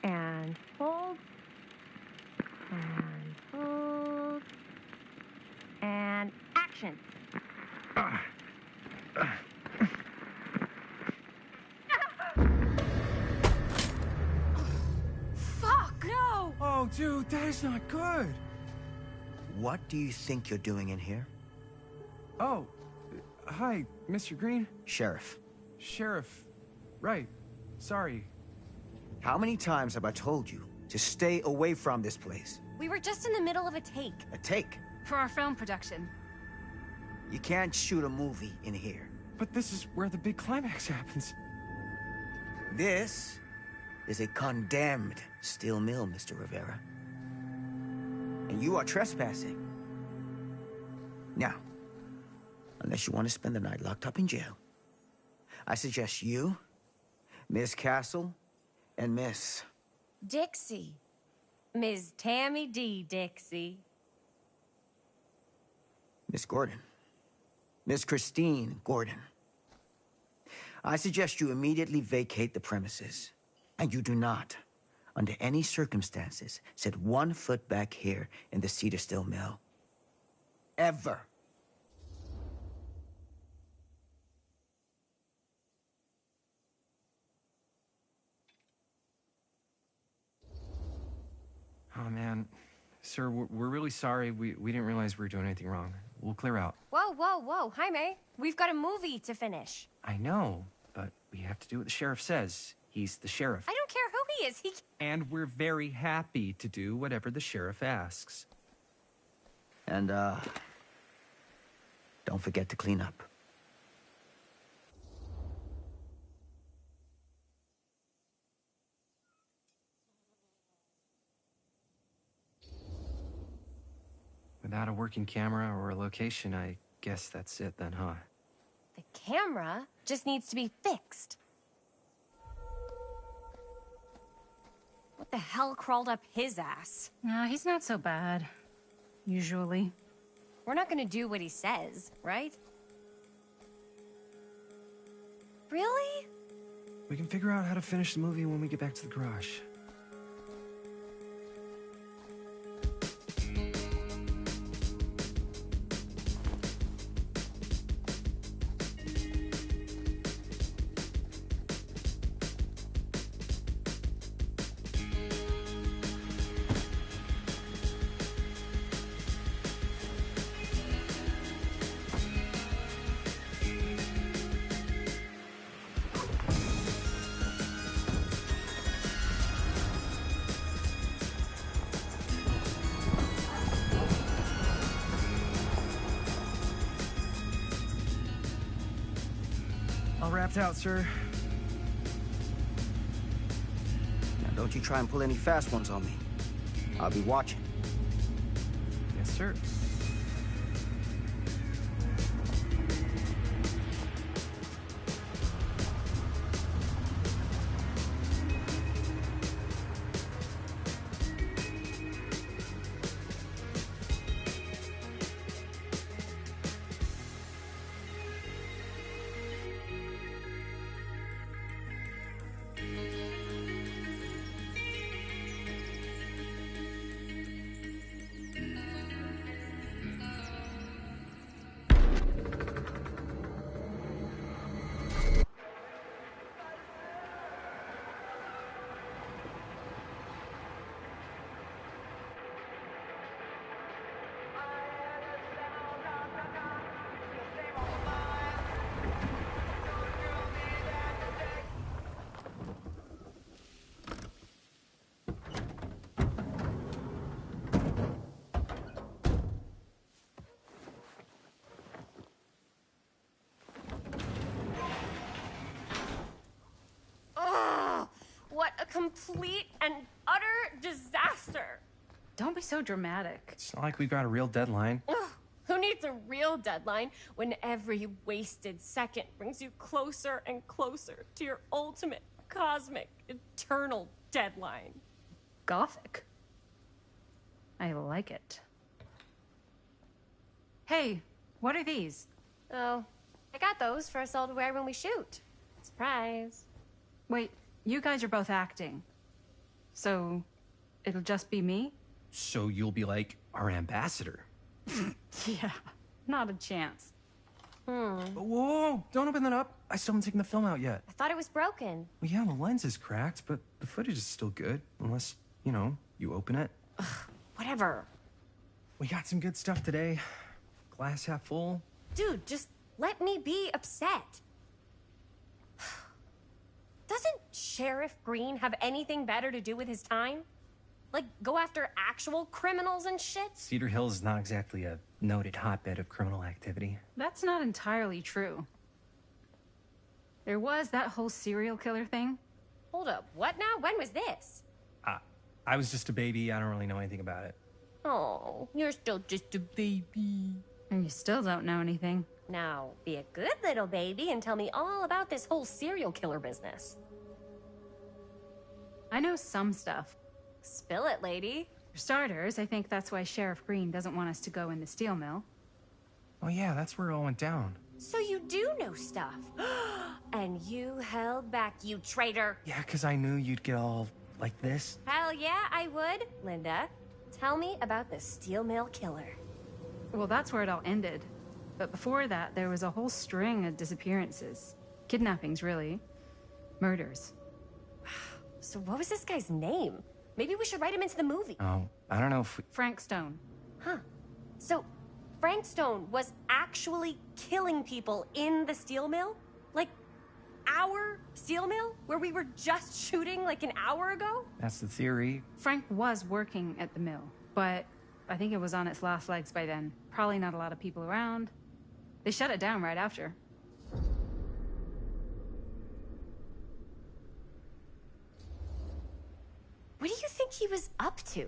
S11: And hold. And hold. And action. Fuck! No!
S10: Oh, dude, that is not good.
S2: What do you think you're doing in here?
S10: Oh, hi, Mr. Green.
S2: Sheriff.
S10: Sheriff. Right. Sorry.
S2: How many times have I told you to stay away from this place?
S11: We were just in the middle of a take.
S2: A take?
S7: For our film production.
S2: You can't shoot a movie in here.
S10: But this is where the big climax happens.
S2: This is a condemned steel mill, Mr. Rivera. And you are trespassing. Now, unless you want to spend the night locked up in jail, I suggest you, Miss Castle, and Miss...
S11: Dixie. Ms. Tammy D. Dixie.
S2: Miss Gordon. Miss Christine Gordon. I suggest you immediately vacate the premises. And you do not, under any circumstances, set 1 foot back here in the Cedar Steel Mill. Ever.
S10: Oh, man. Sir, we're really sorry. We didn't realize we were doing anything wrong. We'll clear out.
S11: Whoa. Jaime, we've got a movie to finish.
S10: I know, but we have to do what the sheriff says. He's the sheriff.
S11: I don't care who he is.
S10: And we're very happy to do whatever the sheriff asks.
S2: And, don't forget to clean up.
S10: Without a working camera or a location, I guess that's it then, huh?
S11: The camera just needs to be fixed. What the hell crawled up his ass?
S7: No, he's not so bad. Usually.
S11: We're not gonna do what he says, right? Really?
S10: We can figure out how to finish the movie when we get back to the garage. All wrapped out, sir.
S2: Now, don't you try and pull any fast ones on me. I'll be watching.
S10: Yes, sir.
S11: complete and utter disaster.
S7: Don't be so dramatic.
S12: It's not like we've got a real deadline.
S11: Ugh, who needs a real deadline when every wasted second brings you closer and closer to your ultimate, cosmic, eternal deadline?
S7: Gothic. I like it. Hey, what are these?
S11: Oh, I got those for us all to wear when we shoot. Surprise.
S7: Wait, you guys are both acting. So, it'll just be me?
S12: So you'll be like our ambassador.
S7: Yeah, not a chance.
S12: Whoa, don't open that up. I still haven't taken the film out yet.
S11: I thought it was broken.
S12: Well, yeah, the lens is cracked, but the footage is still good. Unless, you know, you open it.
S11: Whatever.
S12: We got some good stuff today. Glass half full.
S11: Dude, just let me be upset. Doesn't Sheriff Green have anything better to do with his time? Like, go after actual criminals and shit?
S12: Cedar Hills is not exactly a noted hotbed of criminal activity.
S7: That's not entirely true. There was that whole serial killer thing.
S11: Hold up, what now? When was this?
S12: I was just a baby. I don't really know anything about it.
S11: Oh, you're still just a baby.
S7: And you still don't know anything.
S11: Now, be a good little baby and tell me all about this whole serial killer business.
S7: I know some stuff.
S11: Spill it, lady.
S7: For starters, I think that's why Sheriff Green doesn't want us to go in the steel mill.
S12: Oh yeah, that's where it all went down.
S11: So you do know stuff. And you held back, you traitor.
S12: Yeah, because I knew you'd get all like this.
S11: Hell yeah, I would. Linda, tell me about the steel mill killer.
S7: Well, that's where it all ended. But before that, there was a whole string of disappearances. Kidnappings, really. Murders.
S11: So what was this guy's name? Maybe we should write him into the movie.
S12: Oh, I don't know if we...
S7: Frank Stone.
S11: Huh. So, Frank Stone was actually killing people in the steel mill? Like, our steel mill? Where we were just shooting like an hour ago?
S12: That's the theory.
S7: Frank was working at the mill, but I think it was on its last legs by then. Probably not a lot of people around. They shut it down right after.
S11: What do you think he was up to?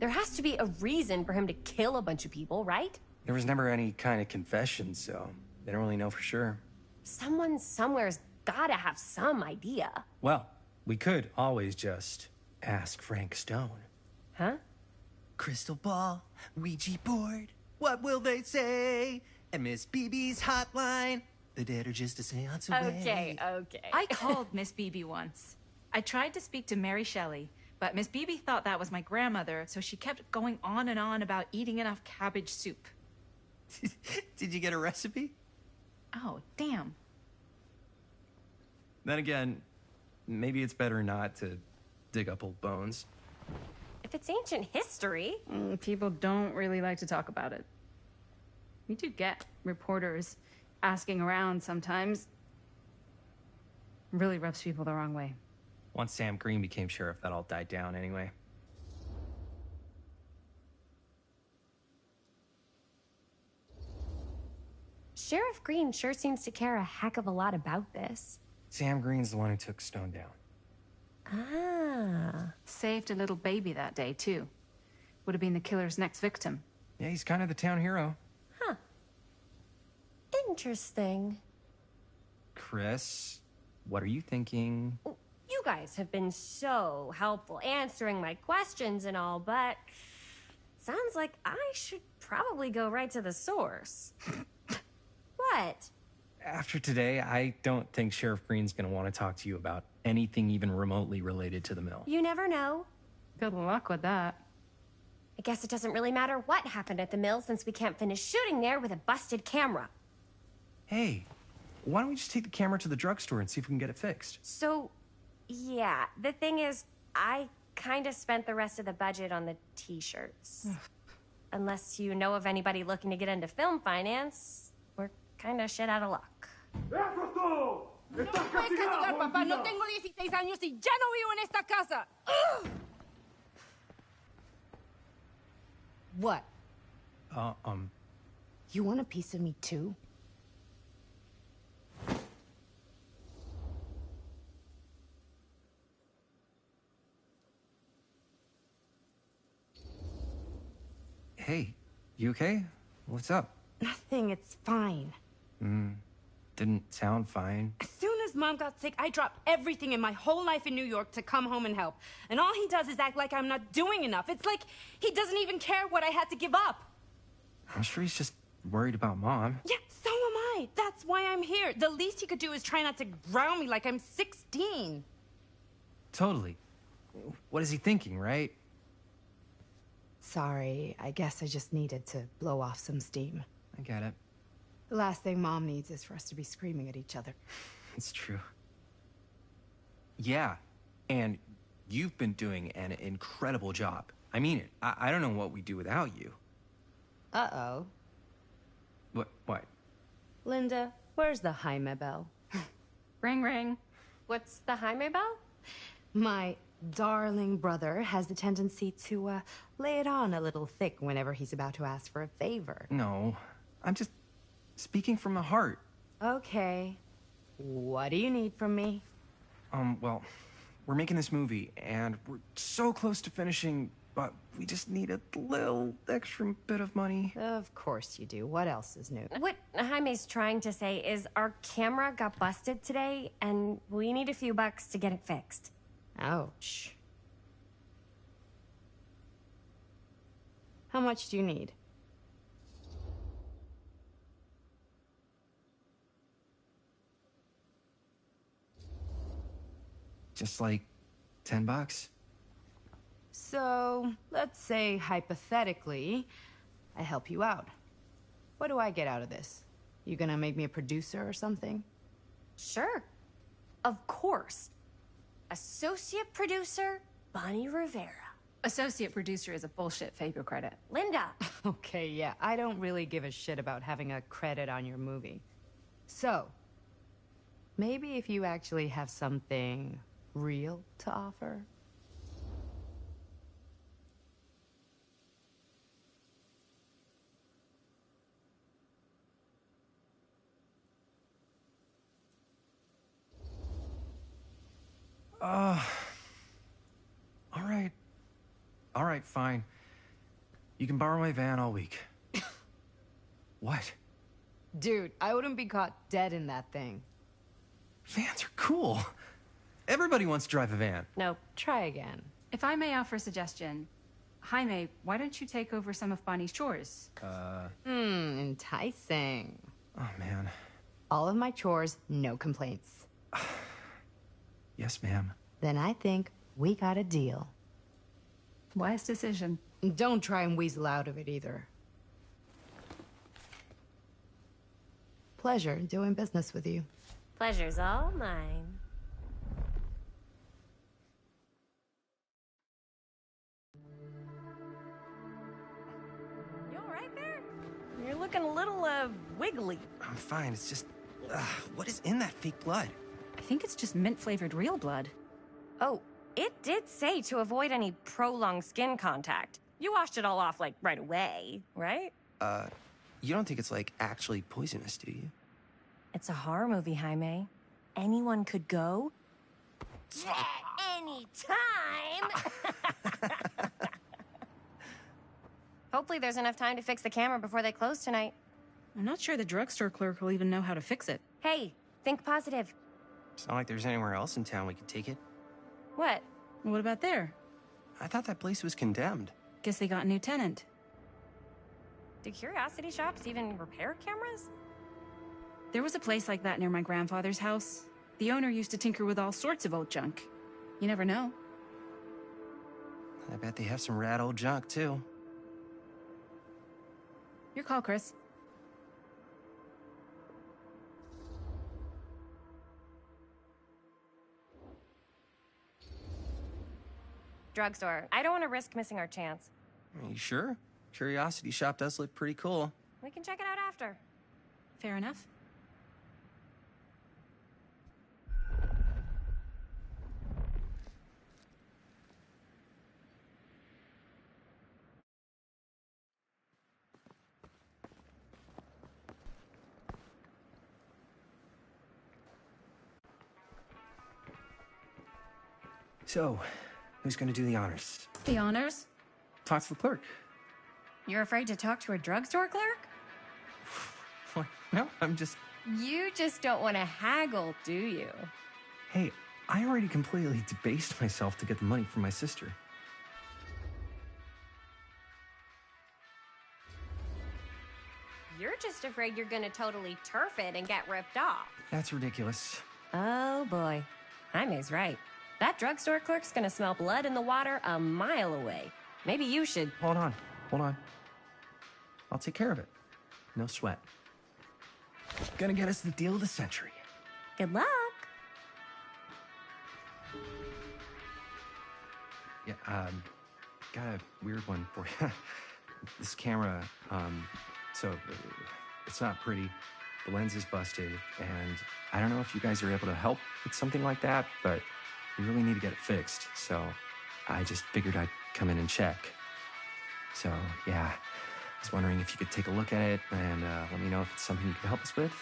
S11: There has to be a reason for him to kill a bunch of people, right?
S12: There was never any kind of confession, so they don't really know for sure.
S11: Someone somewhere's gotta have some idea.
S12: Well, we could always just ask Frank Stone.
S11: Huh?
S13: Crystal ball, Ouija board, what will they say? And Miss BB's hotline, the dead are just a seance away.
S11: Okay.
S7: I called Miss BB once. I tried to speak to Mary Shelley, but Miss BB thought that was my grandmother, so she kept going on and on about eating enough cabbage soup.
S13: Did you get a recipe?
S7: Oh, damn.
S12: Then again, maybe it's better not to dig up old bones.
S11: If it's ancient history...
S7: People don't really like to talk about it. We do get reporters asking around sometimes. Really rubs people the wrong way.
S12: Once Sam Green became sheriff, that all died down anyway.
S11: Sheriff Green sure seems to care a heck of a lot about this.
S12: Sam Green's the one who took Stone down.
S11: Ah.
S7: Saved a little baby that day, too. Would have been the killer's next victim.
S12: Yeah, he's kind of the town hero.
S11: Huh. Interesting.
S12: Chris, what are you thinking?
S11: You guys have been so helpful answering my questions and all, but sounds like I should probably go right to the source. What?
S12: After today, I don't think Sheriff Green's gonna want to talk to you about anything even remotely related to the mill.
S11: You never know.
S7: Good luck with that.
S11: I guess it doesn't really matter what happened at the mill since we can't finish shooting there with a busted camera.
S12: Hey, why don't we just take the camera to the drugstore and see if we can get it fixed?
S11: So, yeah, the thing is, I kind of spent the rest of the budget on the t-shirts. Unless you know of anybody looking to get into film finance, we're kind of shit out of luck.
S14: ¡Eso! ¡Estás castigado,
S15: papá. No tengo 16 años y ya no vivo en esta casa. What? You want a piece of me too?
S12: You okay? What's up?
S15: Nothing, it's fine.
S12: Didn't sound fine.
S15: As soon as Mom got sick, I dropped everything in my whole life in New York to come home and help. And all he does is act like I'm not doing enough. It's like he doesn't even care what I had to give up.
S12: I'm sure he's just worried about Mom.
S15: Yeah, so am I. That's why I'm here. The least he could do is try not to ground me like I'm 16.
S12: Totally. What is he thinking, right?
S15: Sorry, I guess I just needed to blow off some steam.
S12: I get it.
S15: The last thing Mom needs is for us to be screaming at each other.
S12: It's true. Yeah, and you've been doing an incredible job. I mean it. I don't know what we'd do without you.
S15: Uh-oh.
S12: What?
S15: Linda, where's the Jaime bell?
S7: Ring, ring.
S11: What's the Jaime bell?
S15: My darling brother has the tendency to, lay it on a little thick whenever he's about to ask for a favor.
S12: No, I'm just speaking from the heart.
S15: Okay. What do you need from me?
S12: Well, we're making this movie, and we're so close to finishing, but we just need a little extra bit of money.
S15: Of course you do. What else is new?
S11: What Jaime's trying to say is our camera got busted today, and we need a few bucks to get it fixed.
S15: Ouch. How much do you need?
S12: Just like $10.
S15: So, let's say hypothetically, I help you out. What do I get out of this? You gonna make me a producer or something?
S11: Sure. Of course. Associate producer, Bonnie Rivera.
S7: Associate producer is a bullshit Faber credit.
S11: Linda.
S15: Okay, yeah, I don't really give a shit about having a credit on your movie. So, maybe if you actually have something real to offer?
S12: All right, fine. You can borrow my van all week. What?
S15: Dude, I wouldn't be caught dead in that thing.
S12: Vans are cool. Everybody wants to drive a van.
S15: No, try again.
S7: If I may offer a suggestion, Jaime, why don't you take over some of Bonnie's chores?
S15: Enticing.
S12: Oh, man.
S15: All of my chores, no complaints.
S12: Yes, ma'am.
S15: Then I think we got a deal.
S7: Wise decision.
S15: Don't try and weasel out of it either. Pleasure doing business with you.
S11: Pleasure's all mine. You all right there? You're looking a little, wiggly.
S12: I'm fine. It's just, what is in that fake blood?
S7: I think it's just mint-flavored real blood.
S11: Oh, it did say to avoid any prolonged skin contact. You washed it all off, like, right away, right?
S12: You don't think it's, like, actually poisonous, do you?
S11: It's a horror movie, Jaime. Anyone could go. Anytime! Hopefully there's enough time to fix the camera before they close tonight.
S7: I'm not sure the drugstore clerk will even know how to fix it.
S11: Hey, think positive.
S12: It's not like there's anywhere else in town we could take it.
S11: What?
S7: What about there?
S12: I thought that place was condemned.
S7: Guess they got a new tenant.
S11: Do curiosity shops even repair cameras?
S7: There was a place like that near my grandfather's house. The owner used to tinker with all sorts of old junk. You never know.
S12: I bet they have some rad old junk, too.
S7: Your call, Chris.
S11: Drugstore. I don't want to risk missing our chance.
S12: Are you sure? Curiosity Shop does look pretty cool.
S11: We can check it out after.
S7: Fair enough.
S12: So, who's gonna do the honors?
S7: The honors?
S12: Talk to the clerk.
S11: You're afraid to talk to a drugstore clerk?
S12: What? No, I'm just...
S11: You just don't want to haggle, do you?
S12: Hey, I already completely debased myself to get the money from my sister.
S11: You're just afraid you're gonna totally turf it and get ripped off.
S12: That's ridiculous.
S11: Oh boy. Jaime's right. That drugstore clerk's gonna smell blood in the water a mile away. Maybe you should...
S12: Hold on. I'll take care of it. No sweat. Gonna get us the deal of the century.
S11: Good luck.
S12: Yeah, got a weird one for you. This camera, it's not pretty. The lens is busted, and I don't know if you guys are able to help with something like that, but we really need to get it fixed, so I just figured I'd come in and check. So, yeah, I was wondering if you could take a look at it and let me know if it's something you could help us with.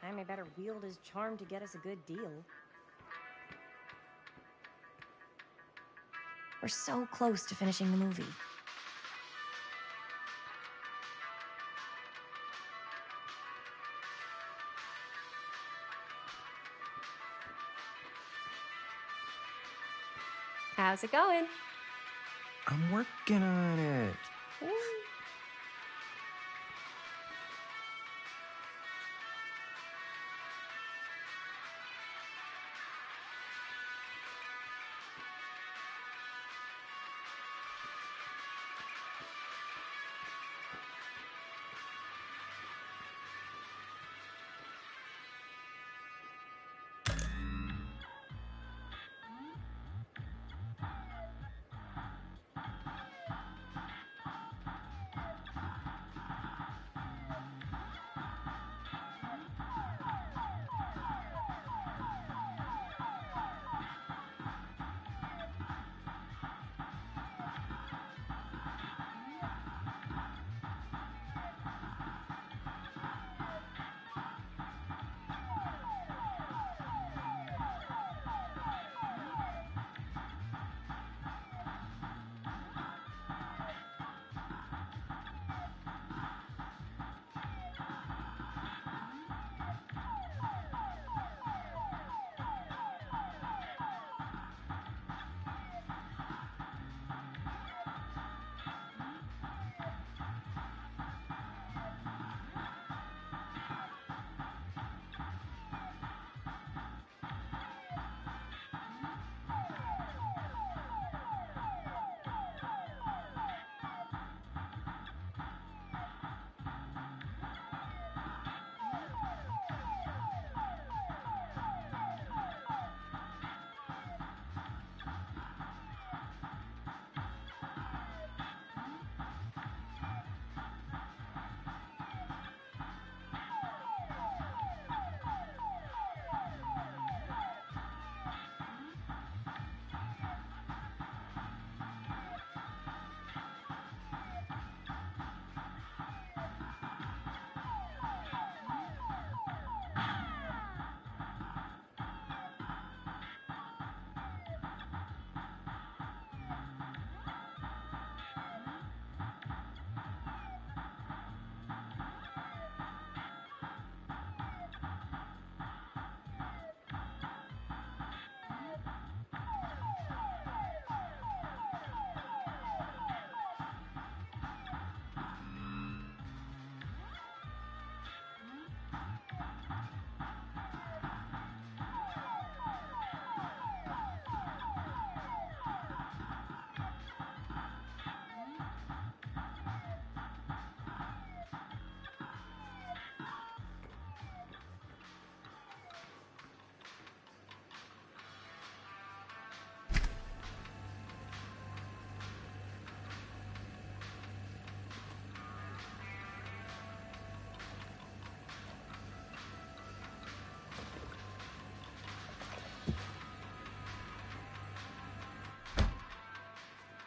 S11: Jaime better wield his charm to get us a good deal. We're so close to finishing the movie. How's it going?
S12: I'm working on it.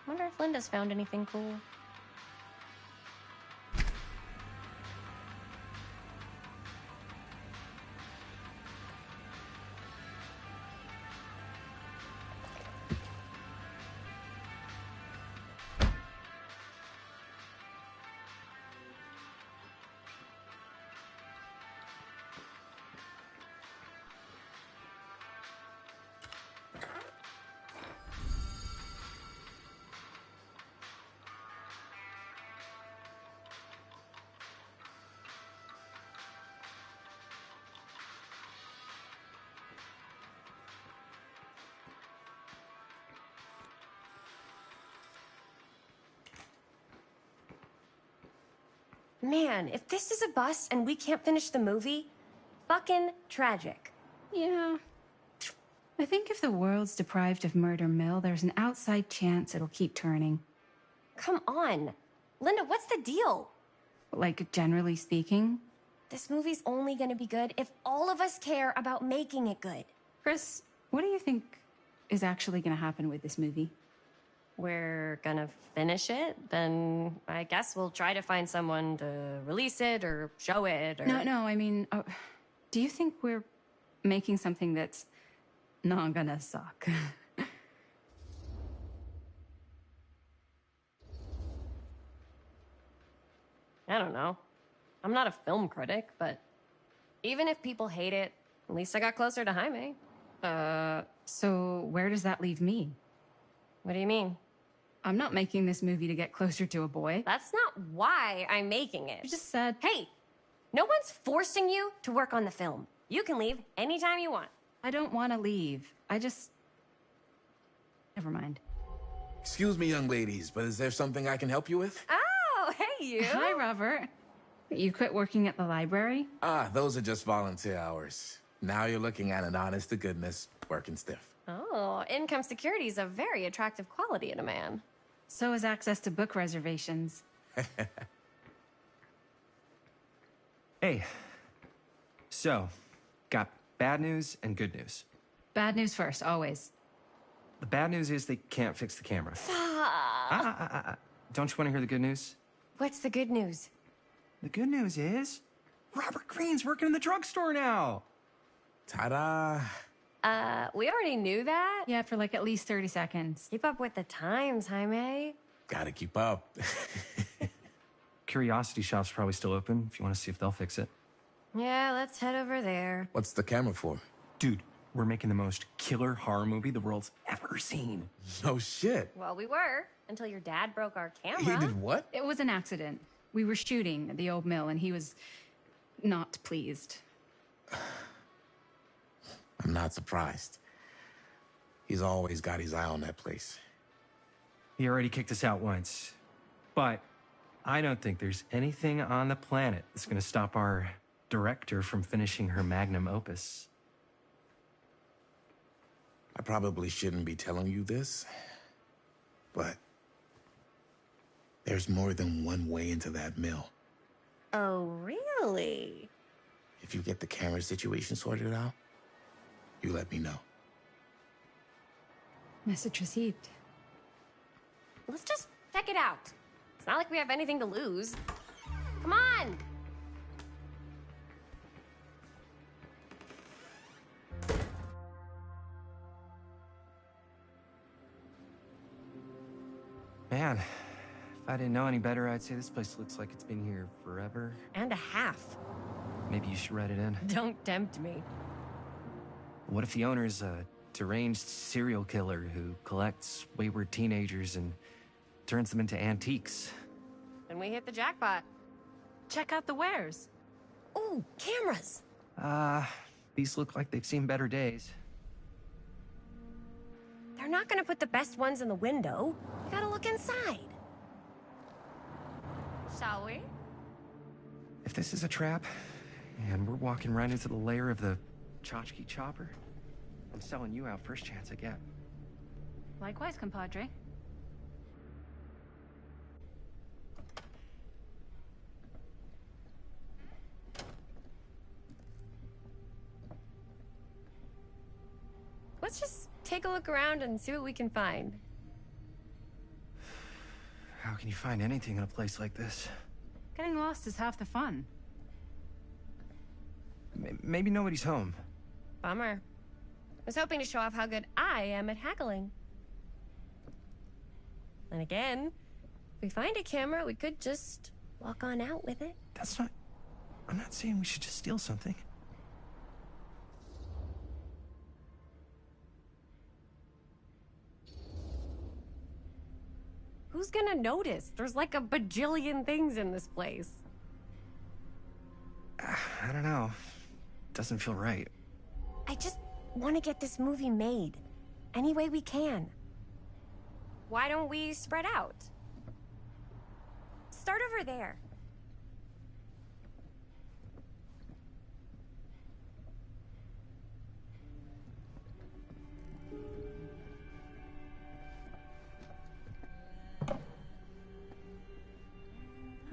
S11: Wonder if Linda's found anything cool. Man, if this is a bust and we can't finish the movie, fucking tragic.
S7: Yeah. I think if the world's deprived of Murder Mill, there's an outside chance it'll keep turning.
S11: Come on. Linda, what's the deal?
S7: Like, generally speaking?
S11: This movie's only gonna be good if all of us care about making it good.
S7: Chris, what do you think is actually gonna happen with this movie?
S11: We're gonna finish it, then I guess we'll try to find someone to release it or show it or...
S7: No, I mean, do you think we're making something that's not gonna suck?
S11: I don't know. I'm not a film critic, but even if people hate it, at least I got closer to Jaime.
S7: So where does that leave me?
S11: What do you mean?
S7: I'm not making this movie to get closer to a boy.
S11: That's not why I'm making it.
S7: You just said...
S11: Hey, no one's forcing you to work on the film. You can leave anytime you want.
S7: I don't want to leave. I just... Never mind.
S16: Excuse me, young ladies, but is there something I can help you with?
S11: Oh, hey, you.
S7: Hi, Robert. You quit working at the library?
S16: Ah, those are just volunteer hours. Now you're looking at an honest-to-goodness working stiff.
S11: Oh, income security is a very attractive quality in a man.
S7: So is access to book reservations.
S12: Hey. So, got bad news and good news.
S7: Bad news first, always.
S12: The bad news is they can't fix the camera. Don't you want to hear the good news?
S11: What's the good news?
S12: The good news is Robert Greene's working in the drugstore now.
S16: Ta-da.
S11: We already knew that?
S7: Yeah, for like at least 30 seconds.
S11: Keep up with the times, Jaime.
S16: Gotta keep up.
S12: Curiosity Shop's probably still open if you want to see if they'll fix it.
S11: Yeah, let's head over there.
S16: What's the camera for?
S12: Dude, we're making the most killer horror movie the world's ever seen.
S16: No shit.
S11: Well, we were, until your dad broke our camera.
S16: He did what?
S7: It was an accident. We were shooting at the old mill and he was not pleased.
S16: I'm not surprised. He's always got his eye on that place.
S12: He already kicked us out once. But I don't think there's anything on the planet that's going to stop our director from finishing her magnum opus.
S16: I probably shouldn't be telling you this, but there's more than one way into that mill.
S11: Oh, really?
S16: If you get the camera situation sorted out, you let me know.
S7: Message received.
S11: Let's just check it out. It's not like we have anything to lose. Come on!
S12: Man, if I didn't know any better, I'd say this place looks like it's been here forever.
S11: And a half.
S12: Maybe you should write it in.
S11: Don't tempt me.
S12: What if the owner's a deranged serial killer who collects wayward teenagers and turns them into antiques?
S11: Then we hit the jackpot.
S15: Check out the wares.
S11: Ooh, cameras.
S12: These look like they've seen better days.
S11: They're not gonna put the best ones in the window. You gotta look inside. Shall we?
S12: If this is a trap, and we're walking right into the lair of the tchotchke chopper, I'm selling you out first chance I get.
S7: Likewise, compadre.
S11: Let's just take a look around and see what we can find.
S12: How can you find anything in a place like this?
S7: Getting lost is half the fun.
S12: Maybe nobody's home.
S11: Bummer. I was hoping to show off how good I am at haggling. And again, if we find a camera, we could just walk on out with it.
S12: That's not... I'm not saying we should just steal something.
S11: Who's gonna notice? There's like a bajillion things in this place.
S12: I don't know. Doesn't feel right.
S11: I just want to get this movie made. Any way we can. Why don't we spread out? Start over there.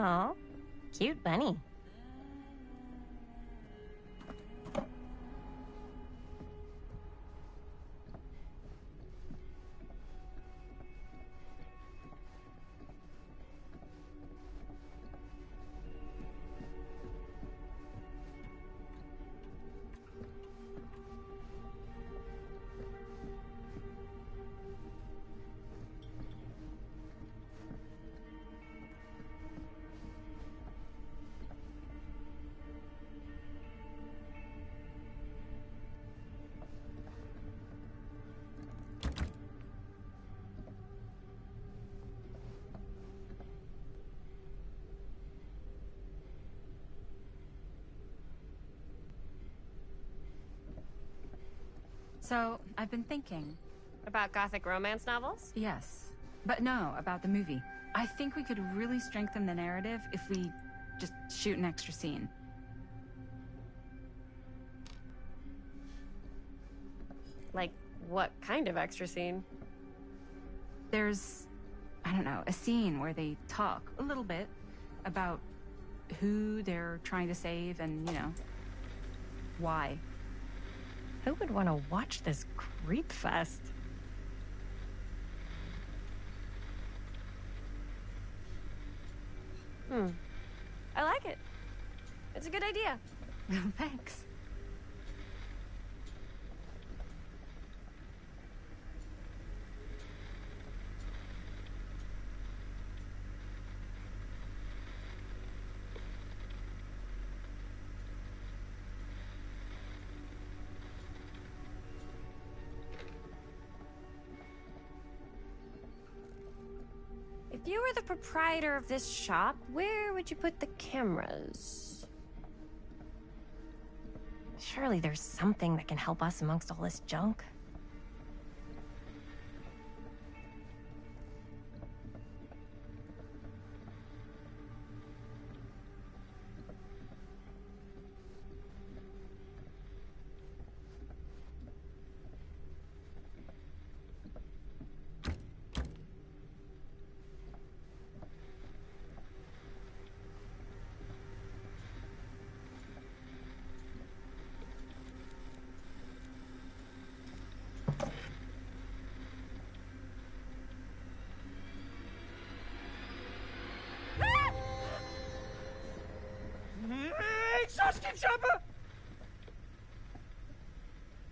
S11: Oh, cute bunny.
S7: So, I've been thinking.
S11: About gothic romance novels?
S7: Yes. But no, about the movie. I think we could really strengthen the narrative if we just shoot an extra scene.
S11: Like, what kind of extra scene?
S7: There's, I don't know, a scene where they talk a little bit about who they're trying to save and, you know, why.
S11: Who would want to watch this creep fest? I like it. It's a good idea.
S7: Thanks.
S11: If you were the proprietor of this shop, where would you put the cameras? Surely there's something that can help us amongst all this junk.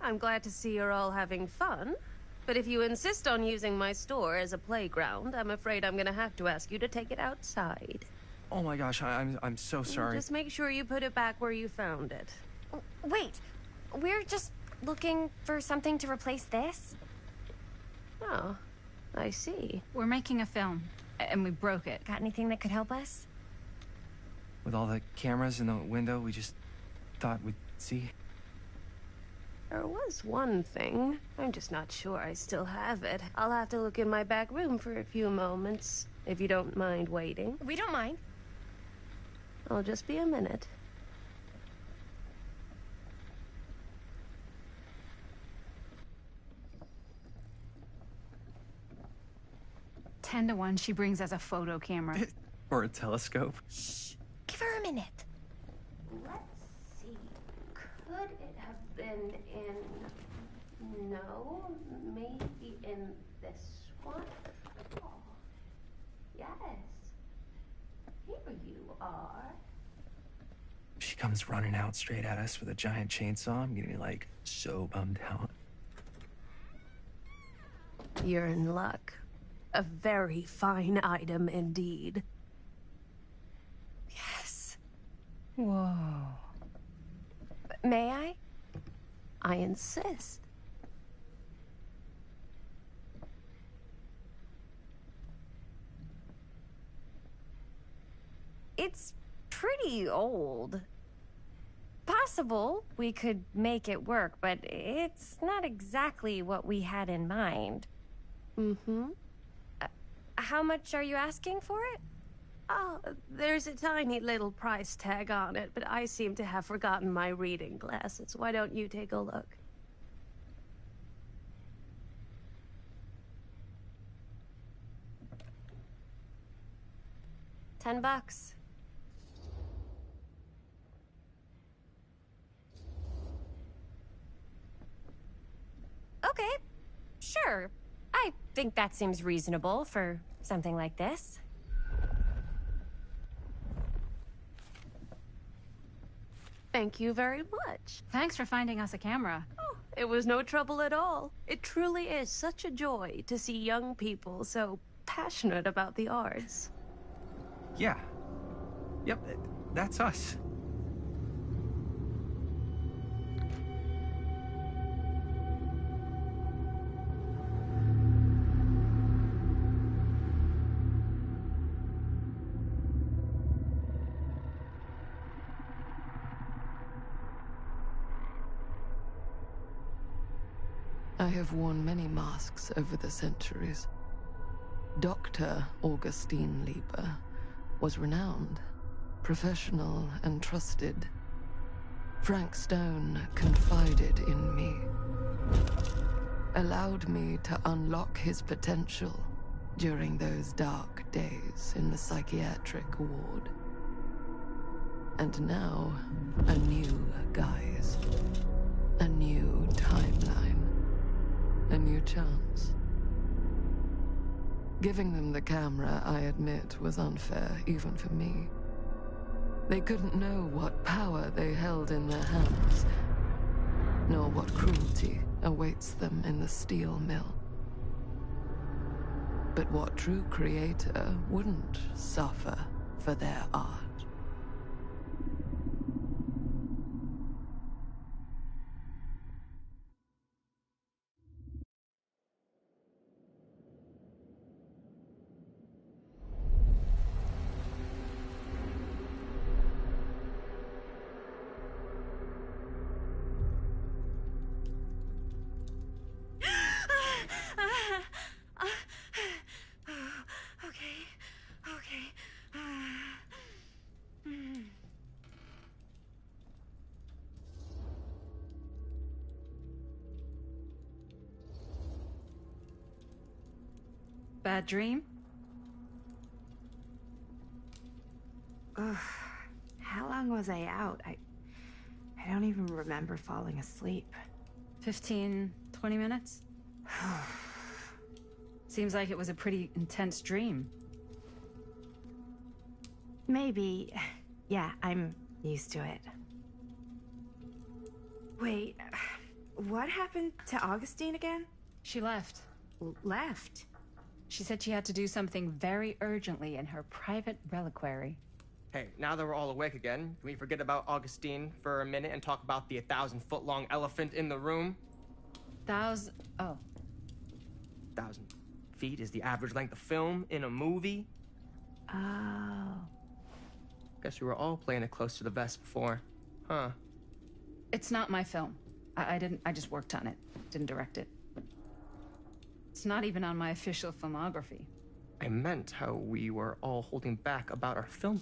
S9: I'm glad to see you're all having fun. But if you insist on using my store as a playground, I'm afraid I'm gonna have to ask you to take it outside.
S12: Oh my gosh, I'm so sorry.
S9: Just make sure you put it back where you found it.
S11: Wait, we're just looking for something to replace this?
S9: Oh, I see.
S7: We're making a film, and we broke it.
S11: Got anything that could help us?
S12: With all the cameras in the window, we just thought we'd see.
S9: There was one thing. I'm just not sure I still have it. I'll have to look in my back room for a few moments, if you don't mind waiting.
S11: We don't mind.
S9: I'll just be a minute.
S7: Ten to 1, she brings us a photo camera.
S12: Or a telescope.
S11: Shh. Give her a minute.
S9: Let's see. Could it have been in... No, maybe in this one? Oh, yes. Here you are.
S12: She comes running out straight at us with a giant chainsaw. I'm getting like so bummed out.
S9: You're in luck. A very fine item indeed.
S11: Yes.
S7: Whoa.
S11: May I?
S9: I insist.
S11: It's pretty old. Possible we could make it work, but it's not exactly what we had in mind.
S9: Mm-hmm.
S11: How much are you asking for it?
S9: Oh, there's a tiny little price tag on it, but I seem to have forgotten my reading glasses. Why don't you take a look?
S11: $10. Sure. I think that seems reasonable for something like this.
S9: Thank you very much.
S7: Thanks for finding us a camera.
S9: Oh, it was no trouble at all. It truly is such a joy to see young people so passionate about the arts.
S12: Yeah. Yep, that's us.
S1: I have worn many masks over the centuries. Dr. Augustine Lieber was renowned, professional, and trusted. Frank Stone confided in me, allowed me to unlock his potential during those dark days in the psychiatric ward. And now, a new guise, a new timeline. A new chance. Giving them the camera, I admit, was unfair, even for me. They couldn't know what power they held in their hands, nor what cruelty awaits them in the steel mill. But what true creator wouldn't suffer for their art?
S7: Bad dream?
S5: Ugh. How long was I out? I don't even remember falling asleep.
S7: 15, 20 minutes? Seems like it was a pretty intense dream.
S5: Maybe. Yeah, I'm used to it. Wait, what happened to Augustine again?
S7: She left.
S5: Left?
S7: She said she had to do something very urgently in her private reliquary.
S8: Hey, now that we're all awake again, can we forget about Augustine for a minute and talk about the 1,000-foot-long elephant in the room?
S7: Oh.
S8: 1,000 feet is the average length of film in a movie?
S5: Oh.
S8: Guess we were all playing it close to the vest before. Huh.
S7: It's not my film. I just worked on it. Didn't direct it. It's not even on my official filmography.
S8: I meant how we were all holding back about our film